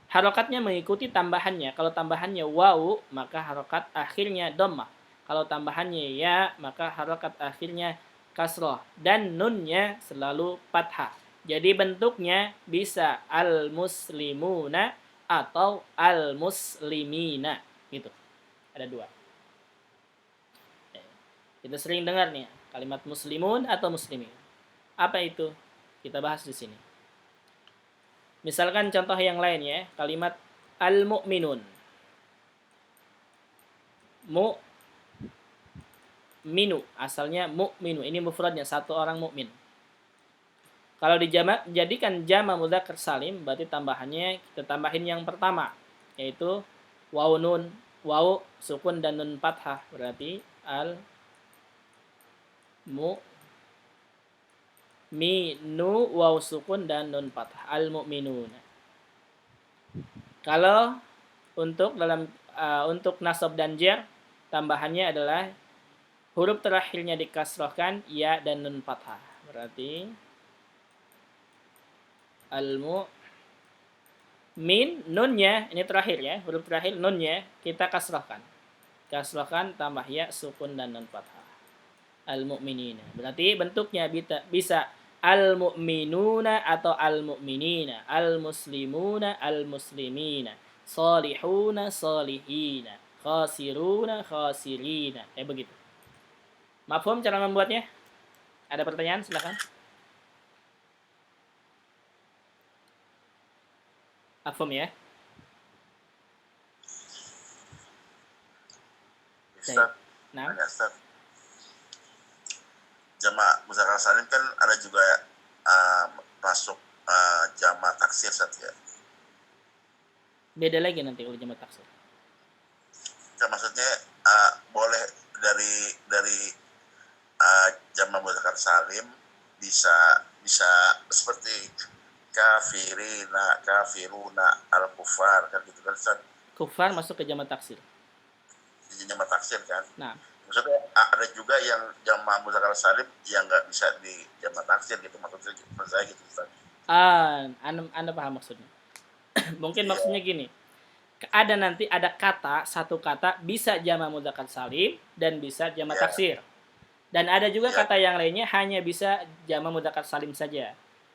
harokatnya mengikuti tambahannya. Kalau tambahannya wawu, maka harokat akhirnya dhammah. Kalau tambahannya ya, maka harokat akhirnya kasroh. Dan nunnya selalu fathah. Jadi bentuknya bisa al-muslimuna atau al-muslimina. Gitu. Ada dua. Kita sering dengar nih kalimat muslimun atau muslimin. Apa itu? Kita bahas di sini. Misalkan contoh yang lain ya, kalimat al-mu'minun. Mu'minu, asalnya mu'minu. Ini mufradnya, satu orang mukmin. Kalau dijamak jadikan jama mudzakkar salim, berarti tambahannya kita tambahin yang pertama, yaitu wawu nun, wawu sukun dan nun fathah, berarti al minu waw sukun dan nun fathah al-mu'minuna. Kalau untuk untuk nasab dan jar tambahannya adalah huruf terakhirnya dikasrahkan ya dan nun fathah. Berarti al-mu'min nunnya ini terakhir ya, huruf terakhir nunnya kita kasrahkan. Kasrahkan tambah ya sukun dan nun fathah. Al-mu'minina. Berarti bentuknya bisa al-mu'minuna atau al-mu'minina, al-muslimuna, al-muslimina, salihuna, salihina, khasiruna, khasirina. Begitu. Mafhum cara membuatnya? Ada pertanyaan? Silakan. Mafhum ya? Ustaz, nah. Ustaz. Jama mudzakkar salim kan ada juga masuk jama taksir saja. Beda lagi nanti kalau jama taksir. Ya, maksudnya boleh dari jama mudzakkar salim bisa seperti kafirina, kafiruna, al-kufar kan gitu kan Ustaz. Kufar masuk ke jama taksir. Jama taksir kan. Nah, maksudnya ada juga yang jama mudzakkar salim yang nggak bisa di jama taksir gitu, maksudnya saya gitu Ustaz. Anda paham maksudnya. Mungkin maksudnya gini. Ada kata, satu kata bisa jama mudzakkar salim dan bisa jama taksir. Dan ada juga kata yang lainnya hanya bisa jama mudzakkar salim saja.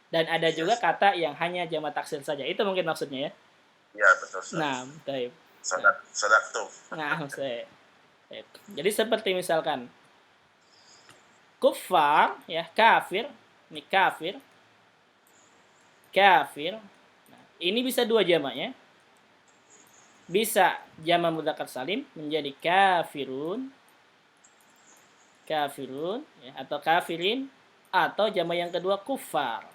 Dan ada juga kata yang hanya jama taksir saja. Itu mungkin maksudnya ya. Iya, betul Ustaz. Nah, baik. Sadak tuh. Nah, jadi seperti misalkan kufar ya, kafir, ini kafir. Nah, ini bisa dua jamaknya. Bisa jama mudzakkar salim menjadi kafirun ya, atau kafirin, atau jama yang kedua kufar.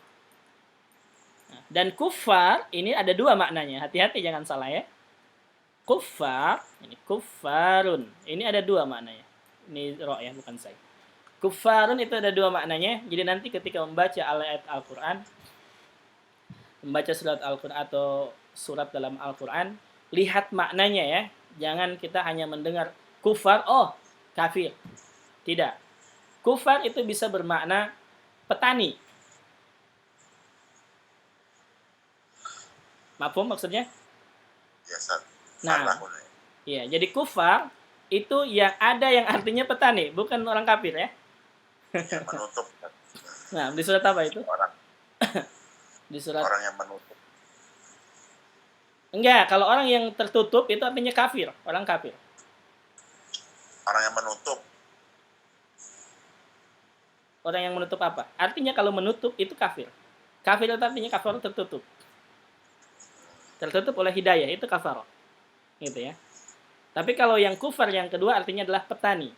Nah, dan kufar ini ada dua maknanya. Hati-hati jangan salah ya. Kufar, ini kufarun. Ini ada dua maknanya. Ini roh ya, bukan saya. Kufarun itu ada dua maknanya. Jadi nanti ketika membaca ayat Al-Quran, membaca surat Al-Quran atau surat dalam Al-Quran, lihat maknanya ya. Jangan kita hanya mendengar kufar, oh kafir. Tidak. Kufar itu bisa bermakna petani. Mafhum maksudnya? Ya, Ustaz. Nah, ya, jadi kufar itu yang artinya petani, bukan orang kafir ya. Ya, menutup. Nah, di surat apa itu? Di surat orang yang menutup. Enggak, kalau orang yang tertutup itu artinya kafir, orang kafir. Orang yang menutup. Orang yang menutup apa? Artinya kalau menutup itu kafir. Kafir itu artinya kafir tertutup. Tertutup oleh hidayah, itu kafir. Gitu ya. Tapi kalau yang kufar yang kedua artinya adalah petani.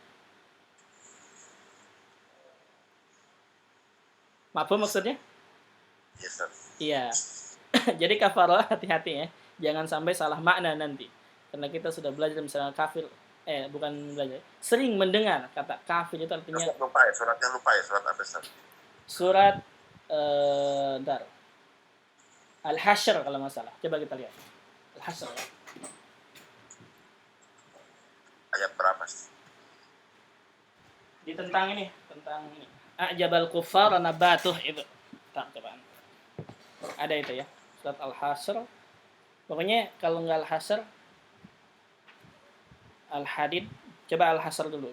Apa maksudnya? Yes, iya. Jadi kafarah hati-hati ya. Jangan sampai salah makna nanti. Karena kita sudah belajar misalnya kafir, bukan belajar. Sering mendengar kata kafir itu artinya suratnya lupa ya, surat apa Ustaz? Surat Al-Hasyr kalau nggak salah. Coba kita lihat. Al-Hasyr ya. Ayat berapa? Tentang ini. A'jabal kuffar nabatuh itu. Tak coba. Ada itu ya. Surat Al-Hasyr. Pokoknya kalau nggak Al-Hasyr, Al-Hadid. Coba Al-Hasyr dulu.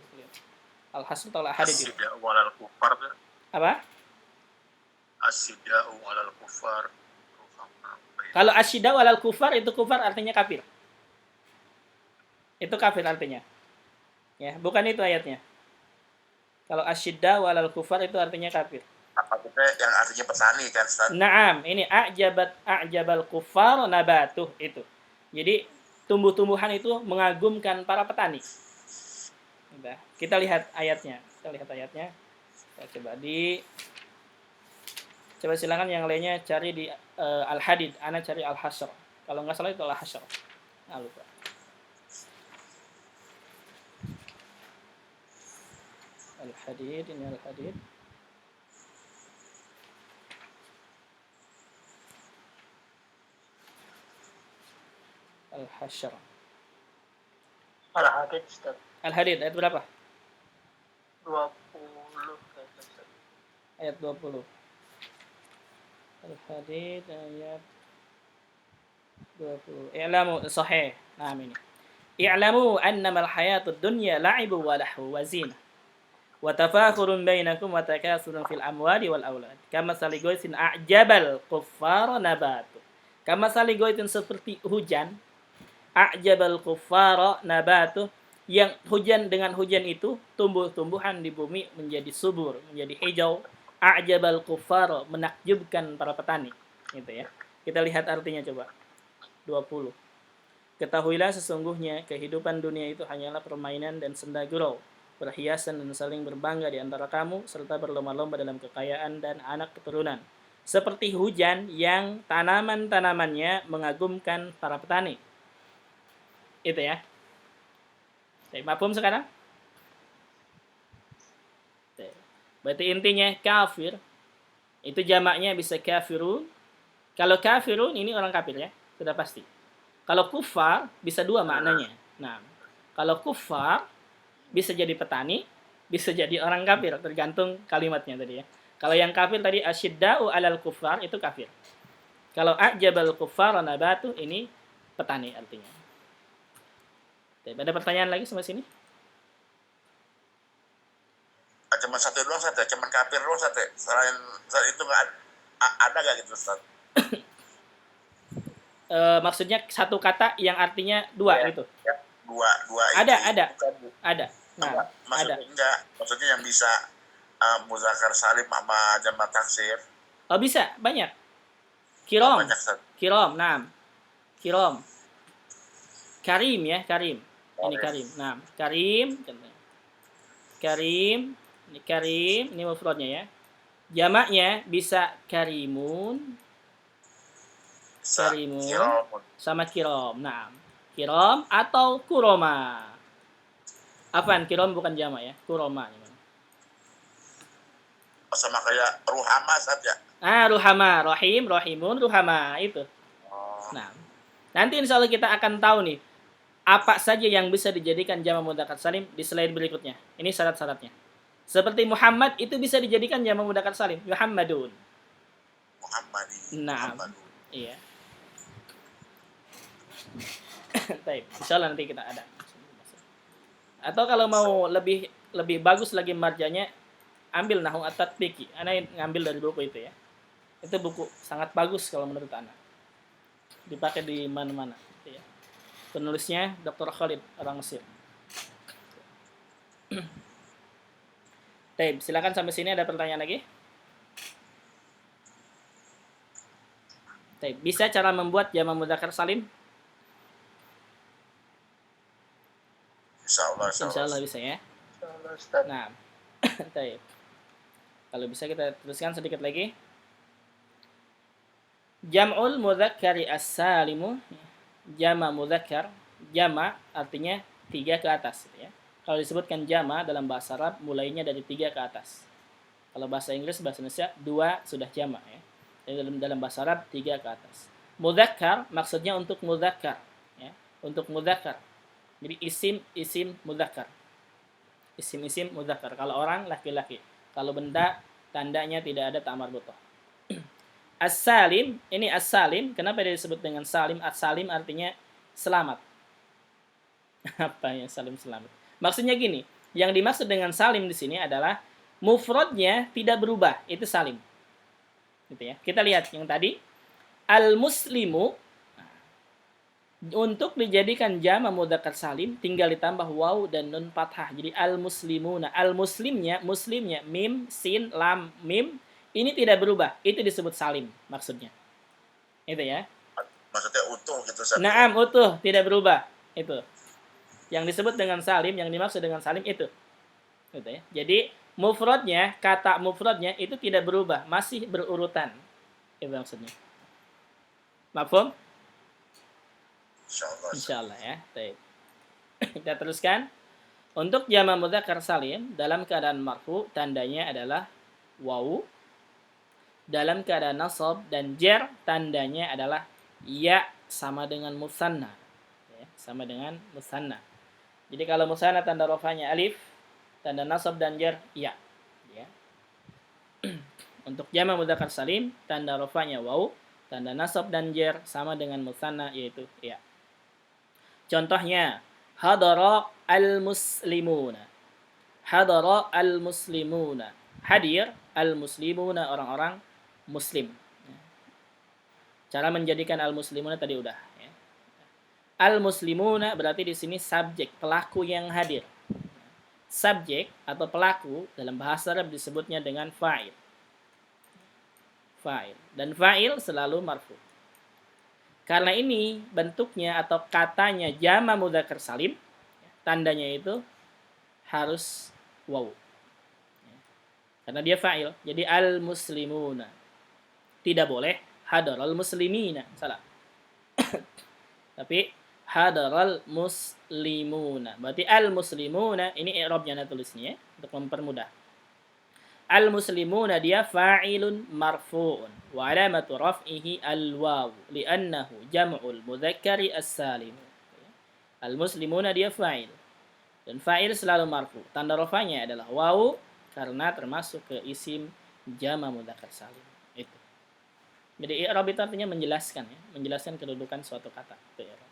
Al-Hasyr atau Al-Hadid itu. Asyida'u 'alal kuffar. Apa? Asyida'u 'alal kuffar. Kalau asyida walal kufar, itu kufar artinya kafir. Itu kafir artinya. Ya, bukan itu ayatnya. Kalau asyida walal kufar itu artinya kafir. Maksudnya yang artinya petani kan, Ustaz? Naam, ini a'jabal kufar nabatuh itu. Jadi tumbuh-tumbuhan itu mengagumkan para petani. Udah, kita lihat ayatnya. Coba silakan yang lainnya cari di Al-Hadid, ana cari Al-Hasyr. Kalau nggak salah itu Al-Hasyr. Lupa. Al-Hadid, ini Al-Hadid. Al-Hasyr. Al-Hadid, Ustaz. Al-Hadid, ayat berapa? 20 kayaknya, Ustaz. Ayat 20. Al-Hadid ayat 20. I'lamu sahih. Nah, ini. I'lamu annama al-hayatud dunya la'ibu wa lahu wa zinah. Wa tafakhurun bainakum wa takasurun fil amwali wal aulad. Kama saligoisin a'jabal kuffar nabatu. Kama saligoisin seperti hujan. A'jabal kuffar nabatu. Yang hujan, dengan hujan itu tumbuh-tumbuhan di bumi menjadi subur, menjadi hijau. A'jabal kuffar, menakjubkan para petani. Gitu ya. Kita lihat artinya coba. 20. Ketahuilah sesungguhnya kehidupan dunia itu hanyalah permainan dan senda gurau, perhiasan dan saling berbangga di antara kamu, serta berlomba-lomba dalam kekayaan dan anak keturunan. Seperti hujan yang tanaman-tanamannya mengagumkan para petani. Itu ya. Mafhum sekarang? Berarti intinya kafir itu jamaknya bisa kafirun. Kalau kafirun ini orang kafir ya, sudah pasti. Kalau kufar bisa dua maknanya. Nah, kalau kufar bisa jadi petani, bisa jadi orang kafir, tergantung kalimatnya tadi ya. Kalau yang kafir tadi asyidda'u 'alal kufar itu kafir. Kalau a'jabal kufar nabatu ini petani artinya. Ada pertanyaan lagi sampai sini? Cuma satu doang, Ustaz. Cuma kafir doang, Ustaz. Selain itu nggak ada nggak gitu, Ustaz? Maksudnya satu kata yang artinya dua gitu. Ya, dua Ada. Bukan. Ada. Nah, maksudnya ada. enggak. Maksudnya yang bisa muzakkar salim sama jamak taksir. Oh, bisa, banyak. Kirom. Banyak, Ustaz. Kirom, nah. Kirom. Karim ya, Karim. Ini Karim. Nah, Karim. Karim. Ini Karim. Ini mufradnya ya. Jamaknya bisa Karimun. Karimun. Sama Kirom. Nah, Kirom atau Kuroma. Apaan? Kirom bukan jamak ya. Kuroma. Sama kayak Ruhama saja. Ruhama. Rahim, Rahimun, Ruhama. Itu. Nah, nanti insya Allah kita akan tahu nih. Apa saja yang bisa dijadikan jamak mudzakkar salim di slide berikutnya. Ini syarat-syaratnya. Seperti Muhammad itu bisa dijadikan jamak mudzakkar salim. Muhammadun. Nah, iya. Baik, insyaallah nanti kita ada. Atau kalau mau lebih bagus lagi marjanya, ambil Nahwu At-Tatbiqi. Ana ngambil dari buku itu ya. Itu buku sangat bagus kalau menurut ana. Dipakai di mana-mana. Penulisnya Dr. Khalid, orang Mesir. Baik, silakan sampai sini ada pertanyaan lagi? Baik, bisa cara membuat jamak mudzakkar salim? Insyaallah bisa ya. Insyaallah, Ustaz. Nah, baik. Kalau bisa kita teruskan sedikit lagi. Jam'ul mudzakkari as-salimu. Jama mudzakkar, jama artinya 3 ke atas ya. Kalau disebutkan jama dalam bahasa Arab mulainya dari 3 ke atas. Kalau bahasa Inggris, bahasa Indonesia 2 sudah jama ya. Jadi dalam bahasa Arab 3 ke atas. Mudzakkar maksudnya untuk mudzakkar ya, untuk mudzakkar. Jadi isim mudzakkar. Isim mudzakkar. Kalau orang laki-laki. Kalau benda tandanya tidak ada ta'mar butoh. As-salim, ini as-salim, kenapa dia disebut dengan salim? As-salim artinya selamat. Apa yang salim selamat? Maksudnya gini, yang dimaksud dengan salim di sini adalah mufradnya tidak berubah, itu salim. Gitu ya. Kita lihat yang tadi, al-muslimu untuk dijadikan jama mudzakkar salim tinggal ditambah waw dan nun fathah. Jadi al-muslimuna, al-muslimnya, muslimnya mim, sin, lam, mim ini tidak berubah. Itu disebut salim maksudnya. Itu ya. Maksudnya utuh gitu Ustaz. Naam, utuh, tidak berubah. Itu. Yang disebut dengan salim, yang dimaksud dengan salim itu. Gitu ya. Jadi mufradnya, kata mufradnya itu tidak berubah, masih berurutan. Itu maksudnya. Mafhum? Insyaallah. Insyaallah ya. Baik. Kita teruskan. Untuk jama mudzakkar salim dalam keadaan marfu tandanya adalah waw. Dalam keadaan nasab dan jar tandanya adalah ya sama dengan musanna. Ya, sama dengan musanna. Jadi kalau musanna tanda rafanya alif, tanda nasab dan jar ya. Ya. Untuk jama mudzakkar salim tanda rafanya waw, tanda nasab dan jar sama dengan musanna yaitu ya. Contohnya, hadara al-muslimuna. Hadara al-muslimuna. Hadir al-muslimuna, orang-orang muslim. Cara menjadikan al-muslimuna tadi udah. Ya. Al-muslimuna berarti di sini subjek, pelaku yang hadir. Subjek atau pelaku dalam bahasa Arab disebutnya dengan fa'il. Fa'il. Dan fa'il selalu marfu. Karena ini bentuknya atau katanya jama mudzakkar salim, tandanya itu harus waw. Karena dia fa'il. Jadi al-muslimuna. Tidak boleh hadaral muslimina. Salah. Tapi hadaral muslimuna. Berarti al-muslimuna, ini i'rabnya ana tulisnya ya, untuk mempermudah. Al-muslimuna dia fa'ilun marfu'un wa alamatu raf'ihi al-waw li'annahu jam'ul mudzakkari as-salim. Al-muslimuna dia fa'il dan fa'il selalu marfu. Tanda rafanya adalah waw karena termasuk ke isim jama mudzakkar salim. Itu. Jadi i'rab itu artinya menjelaskan ya, menjelaskan kedudukan suatu kata. Itu i'rab.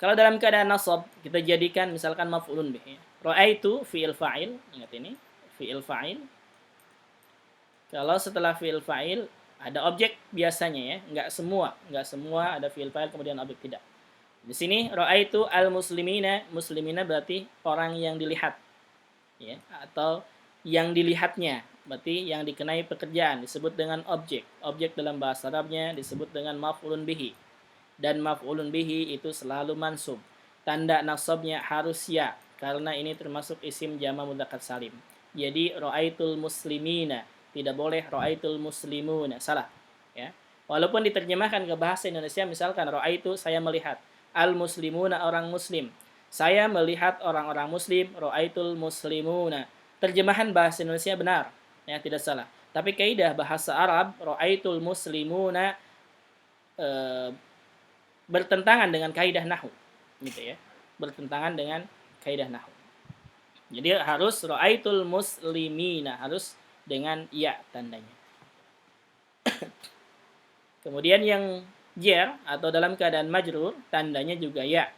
Kalau dalam keadaan nasab kita jadikan misalkan maf'ulun bih. Ra'aitu fi'il fa'il, ingat ini, fi'il fa'il. Kalau setelah fi'il fa'il ada objek biasanya ya, enggak semua ada fi'il fa'il kemudian objek, tidak. Di sini ra'aitu al-muslimina, muslimina berarti orang yang dilihat. Ya, atau yang dilihatnya, berarti yang dikenai pekerjaan disebut dengan objek. Objek dalam bahasa Arabnya disebut dengan maf'ulun bihi. Dan maf'ulun bihi itu selalu mansub. Tanda nasabnya harus ya, karena ini termasuk isim jama mudzakkar salim. Jadi ra'aitul muslimina, tidak boleh ra'aitul muslimuna, salah ya. Walaupun diterjemahkan ke bahasa Indonesia misalkan ra'aitu saya melihat, al muslimuna orang muslim. Saya melihat orang-orang muslim, ra'aitul muslimuna. Terjemahan bahasa Indonesia benar, ya tidak salah. Tapi kaidah bahasa Arab ra'aitul muslimuna bertentangan dengan kaidah nahwu, gitu ya. Bertentangan dengan kaidah nahwu. Jadi harus ra'aitul muslimina, harus dengan ya tandanya. Kemudian yang jar atau dalam keadaan majrur tandanya juga ya.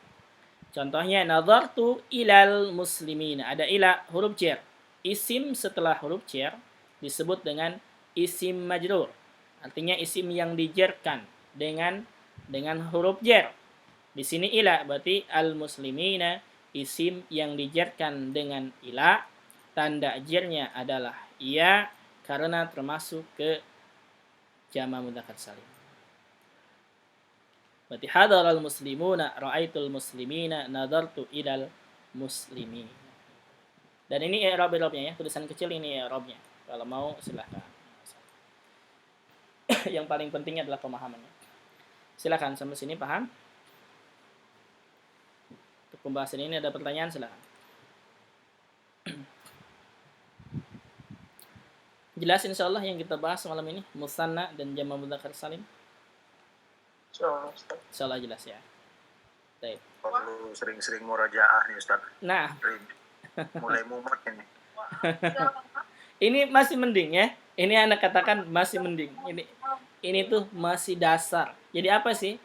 Contohnya nazartu ilal muslimina, ada ila huruf jar. Isim setelah huruf jar disebut dengan isim majrur. Artinya isim yang dijarkan dengan huruf jar. Di sini ila berarti al-muslimina, isim yang dijarkan dengan ila, tanda jarnya adalah ya karena termasuk ke jama mudzakkar salim. Berarti hadaral muslimuna, ra'aitul muslimina, nadartu ilal muslimin. Dan ini i'rab-i'rabnya ya, tulisan kecil ini i'rabnya. Kalau mau silakan. Yang paling pentingnya adalah pemahamannya. Silakan sampai sini paham? Untuk pembahasan ini ada pertanyaan silakan. Jelas insyaallah yang kita bahas malam ini musanna dan jama mudzakkar salim. Insyaallah jelas ya. Baik. Perlu sering-sering murajaah nih Ustaz. Nah, mulai mumet ini. ini masih mending ya. Ini anak katakan masih mending. Ini tuh masih dasar. Jadi apa sih?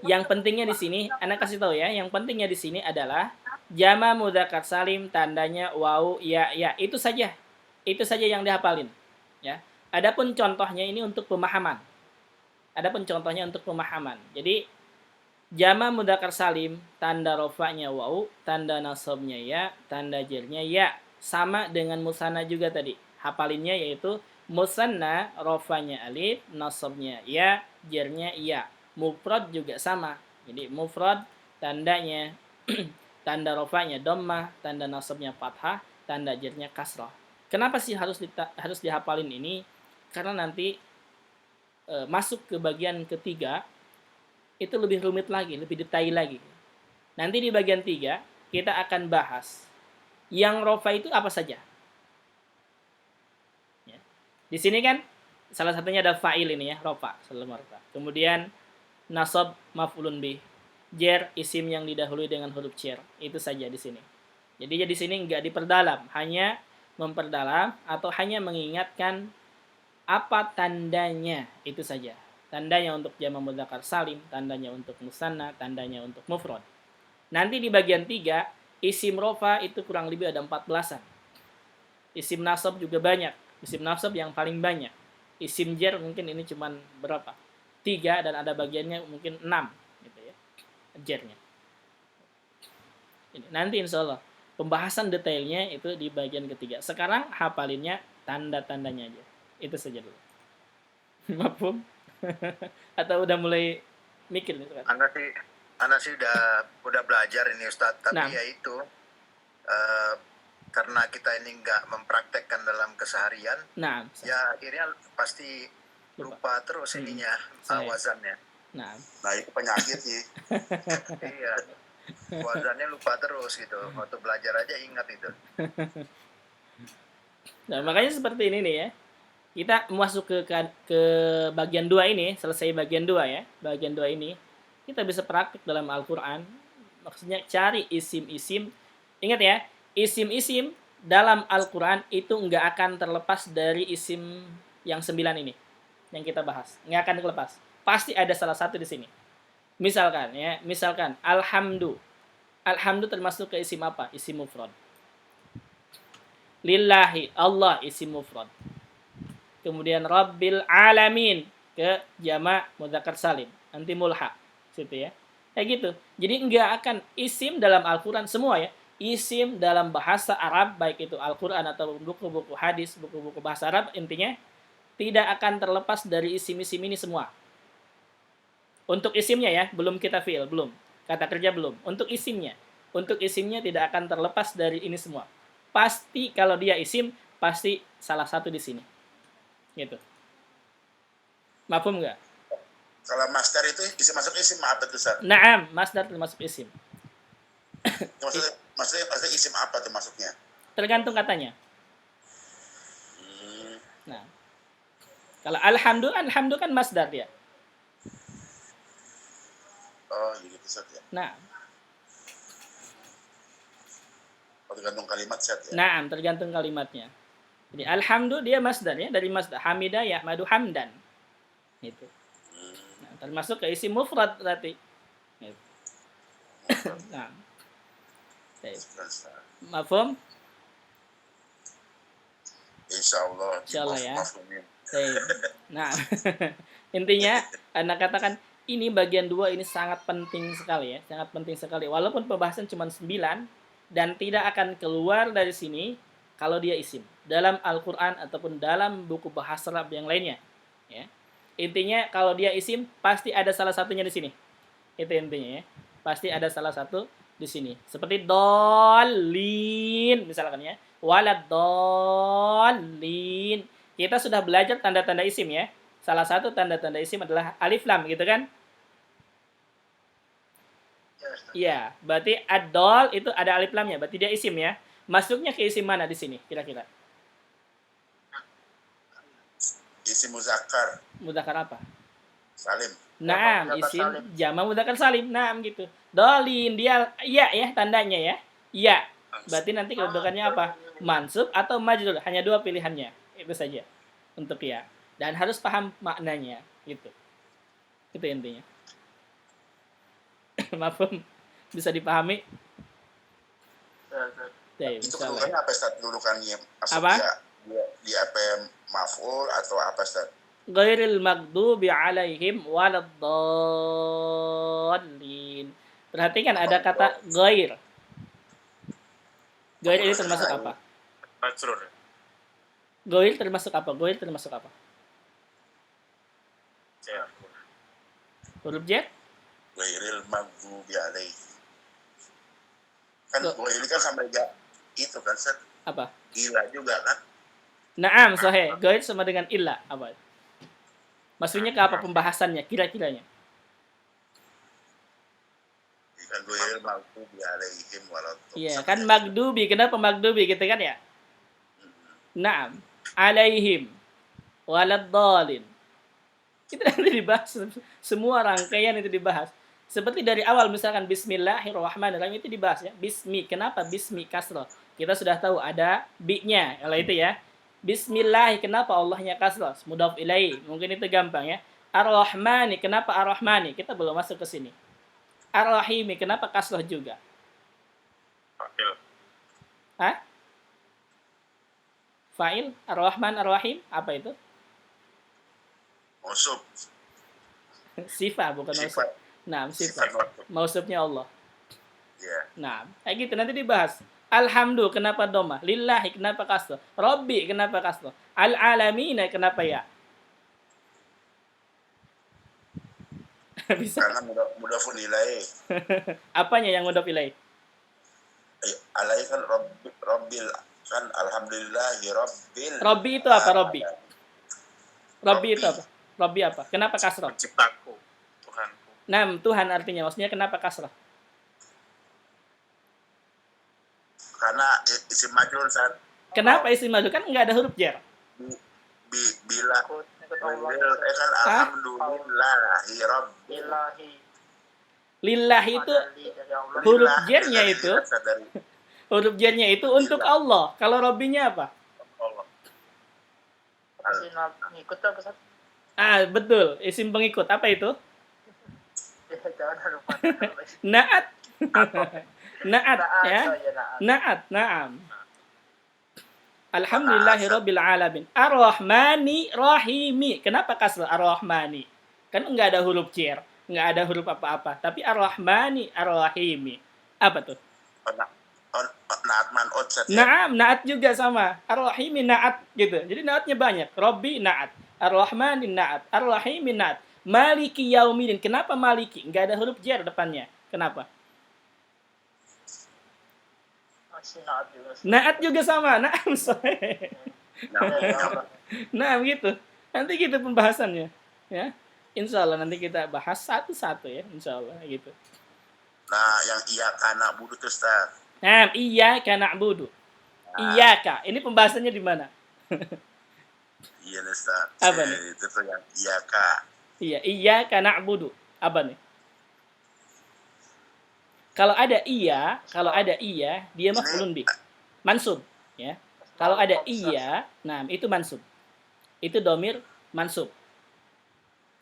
Yang pentingnya di sini, anak kasih tahu ya. Yang pentingnya di sini adalah jama mudzakkar salim tandanya wau ya ya. Itu saja. Itu saja yang dihafalin. Ya. Adapun contohnya ini untuk pemahaman. Jadi jama mudzakkar salim tanda rofanya wau, tanda nasabnya ya, tanda jernya ya. Sama dengan musanna juga tadi. Hafalinnya yaitu musanna rofanya alif, nasabnya ya, jernya ya. Mufrad juga sama. Jadi mufrad tandanya tanda rofanya dhammah, tanda nasabnya fathah, tanda jernya kasrah. Kenapa sih harus dihafalin ini? Karena nanti masuk ke bagian ketiga itu lebih rumit lagi, lebih detail lagi. Nanti di bagian 3 kita akan bahas yang rofa itu apa saja. Ya. Di sini kan salah satunya ada fa'il ini ya, rofa, rofa. Kemudian nasab maf'ulun bih, jer isim yang didahului dengan huruf cer. Itu saja di sini. Jadi di sini nggak diperdalam, hanya memperdalam atau hanya mengingatkan apa tandanya, itu saja. Tandanya untuk jamak mudzakkar salim, tandanya untuk musanna, tandanya untuk mufrad. Nanti di bagian 3, isim rofa itu kurang lebih ada 14-an. Isim nasab juga banyak. Isim nasab yang paling banyak. Isim jer mungkin ini cuma berapa? 3 dan ada bagiannya mungkin 6 gitu ya. Jernya. Nanti insya Allah pembahasan detailnya itu di bagian ketiga. Sekarang hafalinnya tanda-tandanya aja. Itu saja dulu. Mafhum? Atau udah mulai mikir nih sekarang? Anak sih udah belajar ini Ustadz, tapi ya itu karena kita ini nggak mempraktekkan dalam keseharian, ya akhirnya pasti lupa terus ininya wazannya. Nah itu penyakit sih. Iya, wazannya lupa terus gitu. Waktu belajar aja ingat itu. Nah makanya seperti ini nih ya. Kita masuk ke bagian 2 ini, selesai bagian 2 ya. Bagian 2 ini kita bisa praktik dalam Al-Qur'an. Maksudnya cari isim-isim. Ingat ya, isim-isim dalam Al-Qur'an itu enggak akan terlepas dari isim yang 9 ini yang kita bahas. Enggak akan terlepas. Pasti ada salah satu di sini. Misalkan alhamdu. Alhamdu termasuk ke isim apa? Isim mufrad. Lillahi, Allah isim mufrad. Kemudian Rabbil Alamin ke jamak mudzakkar salim, nanti mulhaq situ ya. Kayak gitu. Jadi enggak akan isim dalam Al-Qur'an semua ya. Isim dalam bahasa Arab baik itu Al-Qur'an atau buku-buku hadis, buku-buku bahasa Arab intinya tidak akan terlepas dari isim-isim ini semua. Untuk isimnya ya, belum kita fi'il, belum. Kata kerja belum. Untuk isimnya tidak akan terlepas dari ini semua. Pasti kalau dia isim pasti salah satu di sini. Gitu. Mafhum enggak? Kalau masdar itu bisa masuk isim apa tuh, Ustaz? Naam, masdar termasuk isim. Maksudnya isim apa tuh masuknya? Tergantung katanya. Nah. Kalau alhamdu kan masdar dia. Oh, gitu Ustaz ya. Nah. Tergantung kalimat Ustaz ya. Naam, tergantung kalimatnya. Jadi alhamdu dia masdar ya, dari masdar hamida yahmadu hamdan. Gitu. Nah, termasuk ke isim mufrad berarti. Gitu. Nah. Mafhum? Insyaallah ya. Nah, intinya anak katakan ini bagian 2 ini sangat penting sekali ya, sangat penting sekali. Walaupun pembahasan cuma 9 dan tidak akan keluar dari sini kalau dia isim dalam Al-Qur'an ataupun dalam buku bahasa Arab yang lainnya, ya. Intinya kalau dia isim pasti ada salah satunya di sini. Itu intinya ya. Pasti ada salah satu di sini. Seperti dolin misalkan ya. Waladdallin. Kita sudah belajar tanda-tanda isim ya. Salah satu tanda-tanda isim adalah alif lam gitu kan? Iya, berarti ad-dol itu ada alif lamnya, berarti dia isim ya. Masuknya ke isim mana di sini kira-kira? Isim muzakkar. Muzakkar apa? Salim. Naam, isim jamak mudzakkar salim. Naam gitu. Dolin dia iya ya tandanya ya. Iya. Berarti nanti kedudukannya apa? Mansub atau majrur. Hanya 2 pilihannya. Itu saja. untuk ya. Dan harus paham maknanya, gitu. Itu intinya. Mafhum? Bisa dipahami? Itu kedudukannya apa Ustaz? Kedudukannya apa? Di apa maf'ul atau apa Ustaz? Ghairil maghdubi alaihim waladdallin. Perhatikan ada kata ghair. Ghair ini termasuk apa? Majrur. Ghair termasuk apa? Ghair termasuk apa? Huruf jar? Ghairil maghdubi alaihim. Kan ghair kan sama juga itu kan Ustaz? Apa? Ila juga kan? Naam, sahih. Ghair sama dengan illa. Apa? Maksudnya ke apa pembahasannya kira-kiranya? Kan ghairil maghdubi alaihim waladdallin. Iya, kan magdubi. Kenapa magdubi gitu kan ya? Naam. Alaihim waladdallin. Itu nanti dibahas. Semua rangkaian itu dibahas. Seperti dari awal misalkan bismillahirrahmanirrahim itu dibahas ya. Bismi. Kenapa bismi kasrah? Kita sudah tahu ada bi-nya. Kalau itu ya. Bismillah. Kenapa Allahnya kasrah? Mudhaf ilaihi. Mungkin itu gampang ya. Ar-Rahmani. Kenapa Ar-Rahmani? Kita belum masuk ke sini. Ar-Rahimi. Kenapa kasrah juga? Fa'il. Hah? Fa'il? Ar-Rahman, Ar-Rahim? Apa itu? Mausuf. Sifat bukan mausuf. Nah, sifat. Mausufnya Allah. Iya. Nah, kayak gitu nanti dibahas. Alhamdulillah kenapa doma? Lillahi kenapa kasrah? Rabbi kenapa kasrah? Al-alamina kenapa ya? Bisa. Karena mudhafun ilaih. Apanya yang mudhaf ilaih? Alaih kan rabbil kan alhamdulillahi rabbil. Rabbi itu apa Rabbi? Rabbi itu apa? Rabbi apa? Kenapa kasrah? Penciptaku, Tuhanku. Nah, Tuhan artinya maksudnya kenapa kasrah? Karena isim majrur Ustaz. Kenapa isim majrur? Kan enggak ada huruf jar. Bila kan alhamdulillahi rabbil. Lillahi itu huruf jarnya itu. Huruf jarnya itu untuk Allah. Kalau Rabbinya apa? Allah. Ngikut apa Ustaz? Betul. Isim pengikut. Apa itu? Naat. Naat ya. Naat, na'am. Alhamdulillahirabbil alamin. Ar-Rahmani Rahimi. Kenapa kasrah Ar-Rahmani? Kan enggak ada huruf jar, enggak ada huruf apa-apa, tapi Ar-Rahmani Ar-Rahimi. Apa tuh? Naat man'ut. Naam, naat juga sama. Ar-Rahimi naat gitu. Jadi naatnya banyak. Rabbi naat, Ar-Rahmani naat, Ar-Rahimi naat. Maliki yaumiddin. Kenapa maliki? Enggak ada huruf jar depannya. Kenapa? Naat juga sama. Naam. Nah, begitu. Nanti gitu pembahasannya, ya. Insya Allah nanti kita bahas satu-satu ya, insya Allah gitu. Nah, yang iyyaka na'budu tuh Ustaz. Nah, iyyaka na'budu. Iyyaka. Ini pembahasannya di mana? Iya Ustaz. Apa nih? Itu tuh yang iyyaka. Iya, iyyaka na'budu. Apa nih? Kalau ada iya, dia maf'ulun bih. Mansub, ya. Kalau ada iya, nah itu mansub. Itu domir mansub.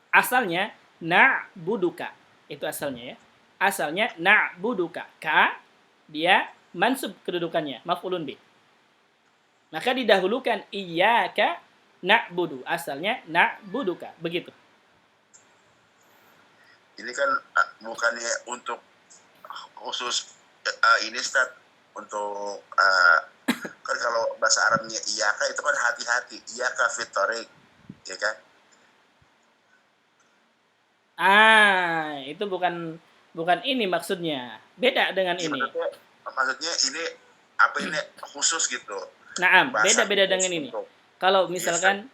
Asalnya na'buduka. Itu asalnya ya. Asalnya na'buduka. Ka dia mansub kedudukannya, maf'ulun bih. Maka didahulukan iyyaka na'budu. Asalnya na'buduka. Begitu. Ini kan bukannya untuk khusus ini Ustaz, untuk kan kalau bahasa Arabnya iyaka itu kan hati-hati, iyaka fitorik, ya kan? Itu bukan ini maksudnya. Beda dengan ini. Maksudnya ini apa ini khusus gitu. Naam, beda-beda dengan ini. Kalau misalkan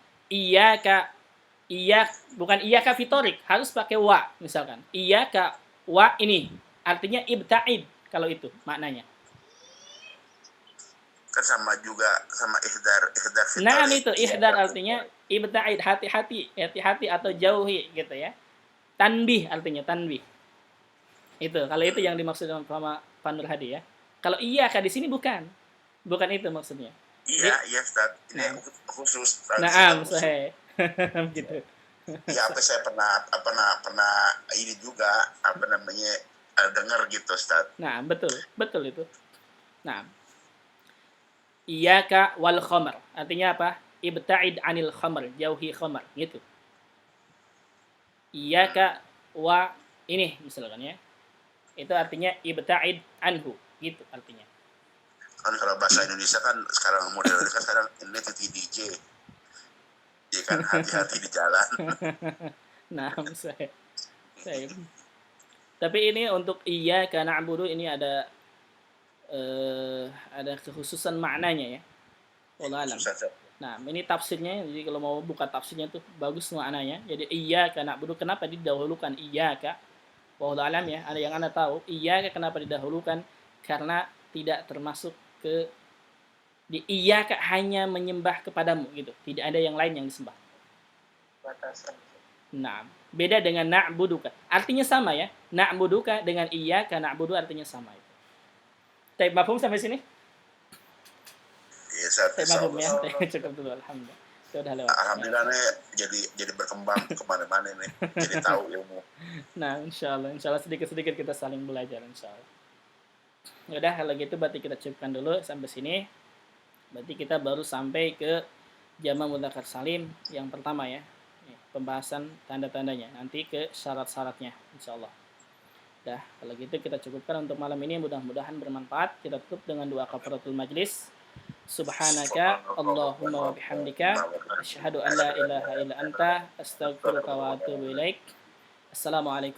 bukan iyaka fitorik, harus pakai wa misalkan. Iyaka wa ini artinya ibta'id kalau itu maknanya. Kan sama juga sama ihdar fitorik. Nah, itu ihdar artinya ibta'id, hati-hati atau jauhi gitu ya. Tanbih artinya tanbih. Itu kalau itu yang dimaksud sama Pak Nur Hadi ya. Kalau iyaka di sini bukan itu maksudnya. Iya, Ustaz. Ini khusus Naam, sahih. Gitu. Ya, saya pernah ini juga dengar gitu, Ustaz. Nah, betul itu. Nah, iyyaka wal khamr. Artinya apa? Ibta'id 'anil khamr, jauhi khamr, gitu. Iyyaka wa ini misalkan ya. Itu artinya ibta'id anhu, gitu artinya. Kan kalau bahasa Indonesia kan sekarang modern kan sekarang ini DJ. Ya kan, hati-hati di jalan. Nah, saya. Tapi ini untuk iyyaka na'budu ini ada kekhususan maknanya ya. Wallahu alam. Nah, ini tafsirnya. Jadi kalau mau buka tafsirnya tuh bagus maknanya. Jadi iyyaka na'budu, kenapa didahulukan iyyaka? Wallahu alam ya. Ada yang Anda tahu, iyyaka kenapa didahulukan? Karena tidak termasuk ke di iyyaka hanya menyembah kepadamu gitu. Tidak ada yang lain yang disembah. Batasan. Nah, beda dengan na'buduka. Artinya sama ya. Na'buduka dengan iyyaka na'budu artinya sama itu. Baik, mafhum sampai sini? Iya, mafhum ya. Cukup dulu, alhamdulillah. Sudah lewat. Alhamdulillah nih jadi berkembang kemana-mana nih. Jadi tahu ilmu. Nah, insyaallah sedikit-sedikit kita saling belajar insyaallah. Ya udah, kalau gitu berarti kita cukupkan dulu sampai sini. Berarti kita baru sampai ke jama' mudzakkar salim yang pertama ya. Pembahasan tanda-tandanya, nanti ke syarat-syaratnya insyaallah. Dah, kalau gitu kita cukupkan untuk malam ini, mudah-mudahan bermanfaat. Kita tutup dengan doa kafaratul majlis. Subhanaka Allahumma wa bihamdika asyhadu an la ilaha illa anta astaghfiruka wa atubu ilaik. Assalamualaikum